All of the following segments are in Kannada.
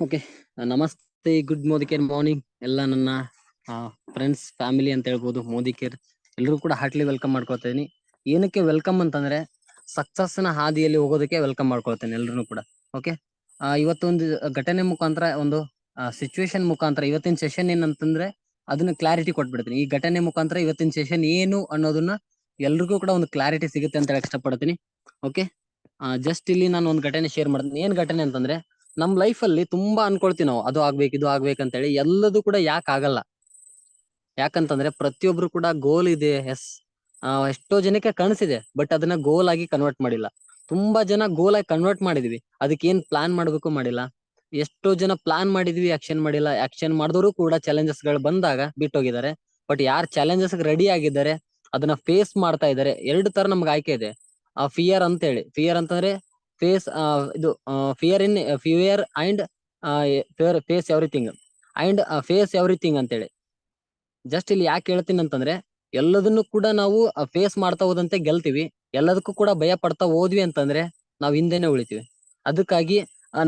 ಓಕೆ, ನಮಸ್ತೆ, ಗುಡ್ ಮೋದಿಕೇರ್ ಮಾರ್ನಿಂಗ್ ಎಲ್ಲ ನನ್ನ ಫ್ರೆಂಡ್ಸ್, ಫ್ಯಾಮಿಲಿ ಅಂತ ಹೇಳ್ಬೋದು. ಮೋದಿಕೇರ್ ಎಲ್ಲರೂ ಕೂಡ ಹಾರ್ಟ್ಲಿ ವೆಲ್ಕಮ್ ಮಾಡ್ಕೊಳ್ತೇನೆ. ಏನಕ್ಕೆ ವೆಲ್ಕಮ್ ಅಂತಂದ್ರೆ ಸಕ್ಸಸ್ ನ ಹಾದಿಯಲ್ಲಿ ಹೋಗೋದಕ್ಕೆ ವೆಲ್ಕಮ್ ಮಾಡ್ಕೊಳ್ತೇನೆ ಎಲ್ಲರೂ ಕೂಡ. ಓಕೆ, ಇವತ್ತೊಂದು ಘಟನೆ ಮುಖಾಂತರ, ಒಂದು ಸಿಚುವೇಶನ್ ಮುಖಾಂತರ ಇವತ್ತಿನ ಸೆಷನ್ ಏನಂತಂದ್ರೆ ಅದನ್ನ ಕ್ಲಾರಿಟಿ ಕೊಟ್ಬಿಡ್ತೀನಿ. ಈ ಘಟನೆ ಮುಖಾಂತರ ಇವತ್ತಿನ ಸೆಷನ್ ಏನು ಅನ್ನೋದನ್ನ ಎಲ್ರಿಗೂ ಕೂಡ ಒಂದು ಕ್ಲಾರಿಟಿ ಸಿಗುತ್ತೆ ಅಂತ ಹೇಳಕ್ ಇಷ್ಟಪಡ್ತೀನಿ. ಓಕೆ, ಜಸ್ಟ್ ಇಲ್ಲಿ ನಾನು ಒಂದು ಘಟನೆ ಶೇರ್ ಮಾಡ್ತೀನಿ. ಏನ್ ಘಟನೆ ಅಂತಂದ್ರೆ, ನಮ್ ಲೈಫ್ ಅಲ್ಲಿ ತುಂಬಾ ಅನ್ಕೊಳ್ತೀವಿ ನಾವು, ಅದು ಆಗ್ಬೇಕು ಇದು ಆಗ್ಬೇಕಂತ ಹೇಳಿ. ಎಲ್ಲದೂ ಕೂಡ ಯಾಕೆ ಆಗಲ್ಲ? ಯಾಕಂತಂದ್ರೆ ಪ್ರತಿಯೊಬ್ರು ಕೂಡ ಗೋಲ್ ಇದೆ, ಎಸ್, ಎಷ್ಟೋ ಜನಕ್ಕೆ ಕನಸಿದೆ, ಬಟ್ ಅದನ್ನ ಗೋಲ್ ಆಗಿ ಕನ್ವರ್ಟ್ ಮಾಡಿಲ್ಲ. ತುಂಬಾ ಜನ ಗೋಲ್ ಆಗಿ ಕನ್ವರ್ಟ್ ಮಾಡಿದ್ವಿ, ಅದಕ್ಕೆ ಏನ್ ಪ್ಲಾನ್ ಮಾಡ್ಬೇಕು ಮಾಡಿಲ್ಲ. ಎಷ್ಟೋ ಜನ ಪ್ಲಾನ್ ಮಾಡಿದ್ವಿ, ಆಕ್ಷನ್ ಮಾಡಿಲ್ಲ. ಆಕ್ಷನ್ ಮಾಡಿದವರು ಕೂಡ ಚಾಲೆಂಜಸ್ ಗಳು ಬಂದಾಗ ಬಿಟ್ಟೋಗಿದ್ದಾರೆ. ಬಟ್ ಯಾರು ಚಾಲೆಂಜಸ್ ರೆಡಿ ಆಗಿದ್ದಾರೆ, ಅದನ್ನ ಫೇಸ್ ಮಾಡ್ತಾ ಇದ್ದಾರೆ. ಎರಡು ತರ ನಮ್ಗೆ ಆಯ್ಕೆ ಇದೆ. ಫಿಯರ್ ಅಂತ ಹೇಳಿ, ಫಿಯರ್ ಅಂತಂದ್ರೆ ಫೇಸ್, ಇದು fear and face everything and face everything ಅಂತೇಳಿ. ಜಸ್ಟ್ ಇಲ್ಲಿ ಯಾಕೆ ಹೇಳ್ತೀನಿ ಅಂತಂದ್ರೆ, ಎಲ್ಲದನ್ನು ಕೂಡ ನಾವು ಫೇಸ್ ಮಾಡ್ತಾ ಹೋದಂತೆ ಗೆಲ್ತೀವಿ. ಎಲ್ಲದಕ್ಕೂ ಕೂಡ ಭಯ ಪಡ್ತಾ ಹೋದ್ವಿ ಅಂತಂದ್ರೆ ನಾವ್ ಹಿಂದೆನೆ ಉಳಿತೀವಿ. ಅದಕ್ಕಾಗಿ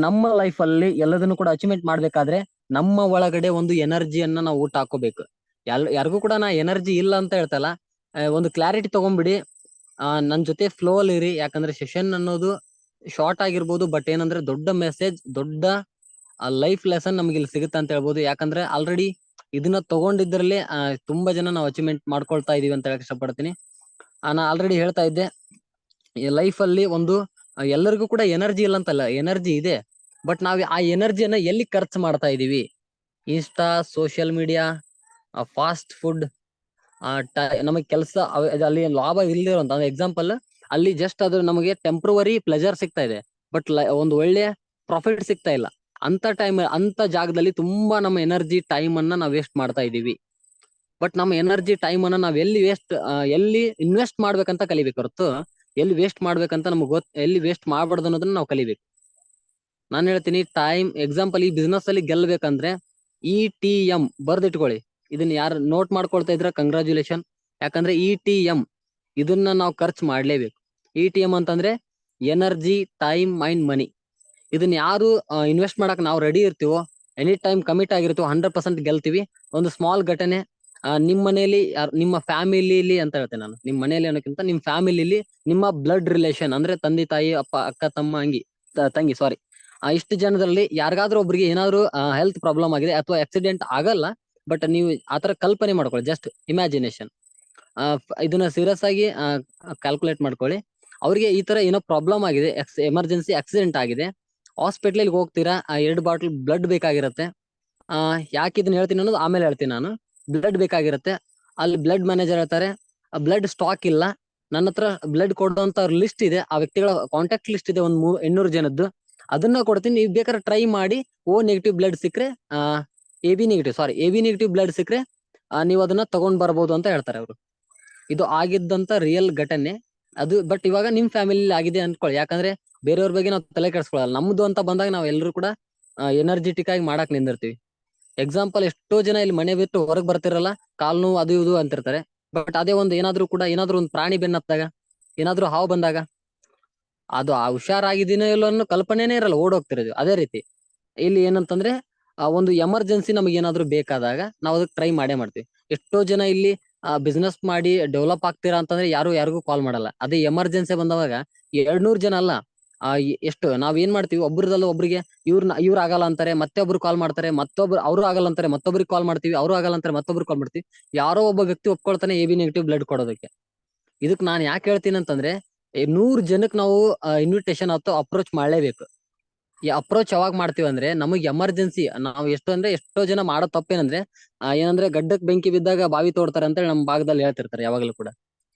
ನಮ್ಮ ಲೈಫ್ ಅಲ್ಲಿ ಎಲ್ಲದನ್ನು ಕೂಡ ಅಚೀವ್ಮೆಂಟ್ ಮಾಡ್ಬೇಕಾದ್ರೆ ನಮ್ಮ ಒಳಗಡೆ ಒಂದು ಎನರ್ಜಿಯನ್ನ ನಾವು ಊಟ ಹಾಕೋಬೇಕು. ಯಾರಿಗೂ ಕೂಡ ನಾ ಎನರ್ಜಿ ಇಲ್ಲ ಅಂತ ಹೇಳ್ತಲ್ಲ. ಒಂದು ಕ್ಲಾರಿಟಿ ತಗೊಂಡ್ಬಿಡಿ, ನನ್ ಜೊತೆ ಫ್ಲೋ ಅಲ್ಲಿ ಇರಿ. ಯಾಕಂದ್ರೆ ಸೆಷನ್ ಅನ್ನೋದು ಶಾರ್ಟ್ ಆಗಿರ್ಬೋದು, ಬಟ್ ಏನಂದ್ರೆ ದೊಡ್ಡ ಮೆಸೇಜ್, ದೊಡ್ಡ ಲೈಫ್ ಲೆಸನ್ ನಮ್ಗೆ ಇಲ್ಲಿ ಸಿಗುತ್ತೆ ಅಂತ ಹೇಳ್ಬೋದು. ಯಾಕಂದ್ರೆ ಆಲ್ರೆಡಿ ಇದನ್ನ ತಗೊಂಡಿದ್ರಲ್ಲಿ ತುಂಬಾ ಜನ ನಾವು ಅಚೀವ್ಮೆಂಟ್ ಮಾಡ್ಕೊಳ್ತಾ ಇದೀವಿ ಅಂತ ಹೇಳಕ್ ಇಷ್ಟಪಡ್ತೀನಿ. ನಾ ಆಲ್ರೆಡಿ ಹೇಳ್ತಾ ಇದ್ದೆ, ಲೈಫ್ ಅಲ್ಲಿ ಒಂದು ಎಲ್ಲರಿಗೂ ಕೂಡ ಎನರ್ಜಿ ಇಲ್ಲ ಅಂತಲ್ಲ, ಎನರ್ಜಿ ಇದೆ. ಬಟ್ ನಾವ್ ಆ ಎನರ್ಜಿಯನ್ನ ಎಲ್ಲಿ ಖರ್ಚು ಮಾಡ್ತಾ ಇದೀವಿ? Insta, social media, fast food, ನಮಗೆ ಕೆಲಸ ಅಲ್ಲಿ ಲಾಭ ಇಲ್ದಿರೋಂತ ಎಕ್ಸಾಂಪಲ್, ಅಲ್ಲಿ ಜಸ್ಟ್ ಅದು ನಮಗೆ ಟೆಂಪ್ರವರಿ ಪ್ಲೆಜರ್ ಸಿಗ್ತಾ ಇದೆ, ಬಟ್ ಒಂದು ಒಳ್ಳೆ ಪ್ರಾಫಿಟ್ ಸಿಗ್ತಾ ಇಲ್ಲ. ಅಂತ ಜಾಗದಲ್ಲಿ ತುಂಬಾ ನಮ್ಮ ಎನರ್ಜಿ, ಟೈಮ್ ಅನ್ನ ನಾವ್ ವೇಸ್ಟ್ ಮಾಡ್ತಾ ಇದೀವಿ. ಬಟ್ ನಮ್ಮ ಎನರ್ಜಿ, ಟೈಮ್ ಅನ್ನ ನಾವ್ ಎಲ್ಲಿ ಇನ್ವೆಸ್ಟ್ ಮಾಡ್ಬೇಕಂತ ಕಲಿಬೇಕು ಹೊರತು ಎಲ್ಲಿ ವೇಸ್ಟ್ ಮಾಡ್ಬೇಕಂತ ನಮ್ಗೆ ಎಲ್ಲಿ ವೇಸ್ಟ್ ಮಾಡ್ಬಾರ್ದು ಅನ್ನೋದನ್ನ ನಾವು ಕಲಿಬೇಕು. ನಾನು ಹೇಳ್ತೀನಿ, ಟೈಮ್ ಎಕ್ಸಾಂಪಲ್, ಈ ಬಿಸ್ನೆಸ್ ಅಲ್ಲಿ ಗೆಲ್ಬೇಕಂದ್ರೆ ETM ಬರ್ದಿಟ್ಕೊಳ್ಳಿ. ಇದನ್ನ ಯಾರು ನೋಟ್ ಮಾಡ್ಕೊಳ್ತಾ ಇದ್ರ ಕಂಗ್ರಾಚುಲೇಷನ್. ಯಾಕಂದ್ರೆ ETM ಇದನ್ನ ನಾವು ಖರ್ಚು ಮಾಡ್ಲೇಬೇಕು. ETM ಅಂತಂದ್ರೆ ಎನರ್ಜಿ, ಟೈಮ್, ಮೈಂಡ್, ಮನಿ. ಇದನ್ನ ಯಾರು ಇನ್ವೆಸ್ಟ್ ಮಾಡಕ್ ನಾವು ರೆಡಿ ಇರ್ತೀವೋ, ಎನಿ ಟೈಮ್ ಕಮಿಟ್ ಆಗಿರ್ತೀವೋ, 100% ಗೆಲ್ತೀವಿ. ಒಂದು ಸ್ಮಾಲ್ ಘಟನೆ, ನಿಮ್ ಮನೆಯಲ್ಲಿ, ನಿಮ್ಮ ಫ್ಯಾಮಿಲಿಲಿ ಅಂತ ಹೇಳ್ತೇನೆ ನಾನು, ನಿಮ್ ಮನೆಯಲ್ಲಿ ಅನ್ನೋಕ್ಕಿಂತ ನಿಮ್ ಫ್ಯಾಮಿಲಿಲಿ, ನಿಮ್ಮ ಬ್ಲಡ್ ರಿಲೇಷನ್ ಅಂದ್ರೆ ತಂದೆ ತಾಯಿ, ಅಪ್ಪ, ಅಕ್ಕ, ತಮ್ಮ, ತಂಗಿ, ಸಾರಿ, ಇಷ್ಟು ಜನದಲ್ಲಿ ಯಾರಿಗಾದ್ರೂ ಒಬ್ರಿಗೆ ಏನಾದ್ರು ಹೆಲ್ತ್ ಪ್ರಾಬ್ಲಮ್ ಆಗಿದೆ ಅಥವಾ ಆಕ್ಸಿಡೆಂಟ್ ಆಗಲ್ಲ, ಬಟ್ ನೀವು ಆತರ ಕಲ್ಪನೆ ಮಾಡ್ಕೊಳ್ಳಿ, ಜಸ್ಟ್ ಇಮ್ಯಾಜಿನೇಷನ್. ಇದನ್ನ ಸೀರಿಯಸ್ ಆಗಿ ಕ್ಯಾಲ್ಕುಲೇಟ್ ಮಾಡ್ಕೊಳ್ಳಿ. ಅವ್ರಿಗೆ ಈ ತರ ಏನೋ ಪ್ರಾಬ್ಲಮ್ ಆಗಿದೆ, ಎಮರ್ಜೆನ್ಸಿ ಆಕ್ಸಿಡೆಂಟ್ ಆಗಿದೆ, ಹಾಸ್ಪಿಟ್ಲಿಗೆ ಹೋಗ್ತೀರಾ, 2 ಬಾಟಲ್ ಬ್ಲಡ್ ಬೇಕಾಗಿರುತ್ತೆ. ಯಾಕೆ ಇದನ್ನ ಹೇಳ್ತೀನಿ ಅನ್ನೋದು ಆಮೇಲೆ ಹೇಳ್ತೀನಿ ನಾನು. ಬ್ಲಡ್ ಬೇಕಾಗಿರುತ್ತೆ. ಅಲ್ಲಿ ಬ್ಲಡ್ ಮ್ಯಾನೇಜರ್ ಹೇಳ್ತಾರೆ, ಬ್ಲಡ್ ಸ್ಟಾಕ್ ಇಲ್ಲ, ನನ್ನ ಹತ್ರ ಬ್ಲಡ್ ಕೊಡುವಂತ ಲಿಸ್ಟ್ ಇದೆ, ಆ ವ್ಯಕ್ತಿಗಳ ಕಾಂಟ್ಯಾಕ್ಟ್ ಲಿಸ್ಟ್ ಇದೆ, ಒಂದು 800 ಜನದ್ದು. ಅದನ್ನ ಕೊಡ್ತೀನಿ, ನೀವು ಬೇಕಾದ್ರೆ ಟ್ರೈ ಮಾಡಿ. ನೆಗೆಟಿವ್ ಬ್ಲಡ್ ಸಿಕ್ಕ್ರೆ, AB ನೆಗೆಟಿವ್ ಬ್ಲಡ್ ಸಿಕ್ಕ್ರೆ ನೀವು ಅದನ್ನ ತಗೊಂಡ್ ಬರ್ಬೋದು ಅಂತ ಹೇಳ್ತಾರೆ ಅವರು. ಇದು ಆಗಿದ್ದಂತ ರಿಯಲ್ ಘಟನೆ ಅದು. ಬಟ್ ಇವಾಗ ನಿಮ್ ಫ್ಯಾಮಿಲಿ ಆಗಿದೆ ಅನ್ಕೊಳ್ಳಿ. ಯಾಕಂದ್ರೆ ಬೇರೆಯವ್ರ ಬಗ್ಗೆ ನಾವು ತಲೆ ಕೆಡಿಸ್ಕೊಳ್ಳಲ್ಲ. ನಮ್ದು ಅಂತ ಬಂದಾಗ ನಾವು ಎಲ್ಲರೂ ಕೂಡ ಎನರ್ಜೆಟಿಕ್ ಆಗಿ ಮಾಡಕ್ ನಿಂದಿರ್ತೀವಿ. ಎಕ್ಸಾಂಪಲ್, ಎಷ್ಟೋ ಜನ ಇಲ್ಲಿ ಮನೆ ಬಿಟ್ಟು ಹೊರಗ್ ಬರ್ತಿರಲ್ಲ, ಕಾಲ್ ನೋವು ಅದು ಇದು ಅಂತಿರ್ತಾರೆ. ಬಟ್ ಅದೇ ಒಂದು ಏನಾದ್ರು ಒಂದು ಪ್ರಾಣಿ ಬೆನ್ನತ್ತಾಗ, ಏನಾದ್ರು ಹಾವು ಬಂದಾಗ, ಅದು ಹುಷಾರಾಗಿದ್ದೀನೋ ಇಲ್ಲೋ ಅನ್ನೋ ಕಲ್ಪನೆನೇ ಇರಲ್ಲ, ಓಡೋಗ್ತಿರೋದು. ಅದೇ ರೀತಿ ಇಲ್ಲಿ ಏನಂತಂದ್ರೆ, ಒಂದು ಎಮರ್ಜೆನ್ಸಿ ನಮಗೆ ಏನಾದ್ರು ಬೇಕಾದಾಗ ನಾವು ಅದಕ್ಕೆ ಟ್ರೈ ಮಾಡೇ ಮಾಡ್ತೀವಿ. ಎಷ್ಟೋ ಜನ ಇಲ್ಲಿ ಬಿಸ್ನೆಸ್ ಮಾಡಿ ಡೆವಲಪ್ ಆಗ್ತೀರಾ ಅಂತಂದ್ರೆ ಯಾರಿಗೂ ಕಾಲ್ ಮಾಡಲ್ಲ. ಅದೇ ಎಮರ್ಜೆನ್ಸಿ ಬಂದವಾಗ 200 ಜನ ಅಲ್ಲ, ಎಷ್ಟು ನಾವ್ ಏನ್ ಮಾಡ್ತೀವಿ, ಒಬ್ರದಲ್ಲ ಒಬ್ರಿಗೆ ಇವ್ರ ಆಗಲ್ಲ ಅಂತಾರೆ, ಮತ್ತೆ ಒಬ್ರು ಕಾಲ್ ಮಾಡ್ತಾರೆ, ಮತ್ತೊಬ್ರು ಅವ್ರು ಆಗಲ್ಲ ಅಂತಾರೆ, ಮತ್ತೊಬ್ರಿಗೆ ಕಾಲ್ ಮಾಡ್ತೀವಿ, ಅವ್ರು ಆಗಲ್ಲ ಅಂತಾರೆ, ಮತ್ತೊಬ್ರು ಕಾಲ್ ಮಾಡ್ತೀವಿ. ಯಾರೋ ಒಬ್ಬ ವ್ಯಕ್ತಿ ಒಪ್ಕೊಳ್ತಾನೆ AB ನೆಗೆಟಿವ್ ಬ್ಲಡ್ ಕೊಡೋದಕ್ಕೆ. ಇದಕ್ ನಾನ್ ಯಾಕೆ ಹೇಳ್ತೀನಿ ಅಂತಂದ್ರೆ, 100 ಜನಕ್ಕೆ ನಾವು ಇನ್ವಿಟೇಷನ್ ಅಥವಾ ಅಪ್ರೋಚ್ ಮಾಡ್ಲೇಬೇಕು. ಈ ಅಪ್ರೋಚ್ ಯಾವಾಗ ಮಾಡ್ತೀವಿ ಅಂದ್ರೆ, ನಮಗ್ ಎಮರ್ಜೆನ್ಸಿ. ನಾವು ಎಷ್ಟೋ ಜನ ಮಾಡೋ ತಪ್ಪೇನಂದ್ರೆ, ಏನಂದ್ರೆ ಗಡ್ಡಕ್ ಬೆಂಕಿ ಬಿದ್ದಾಗ ಬಾವಿ ತೋಡ್ತಾರೆ ಅಂತ ನಮ್ ಭಾಗದಲ್ಲಿ ಹೇಳ್ತಿರ್ತಾರೆ, ಯಾವಾಗ್ಲೂ ಕೂಡ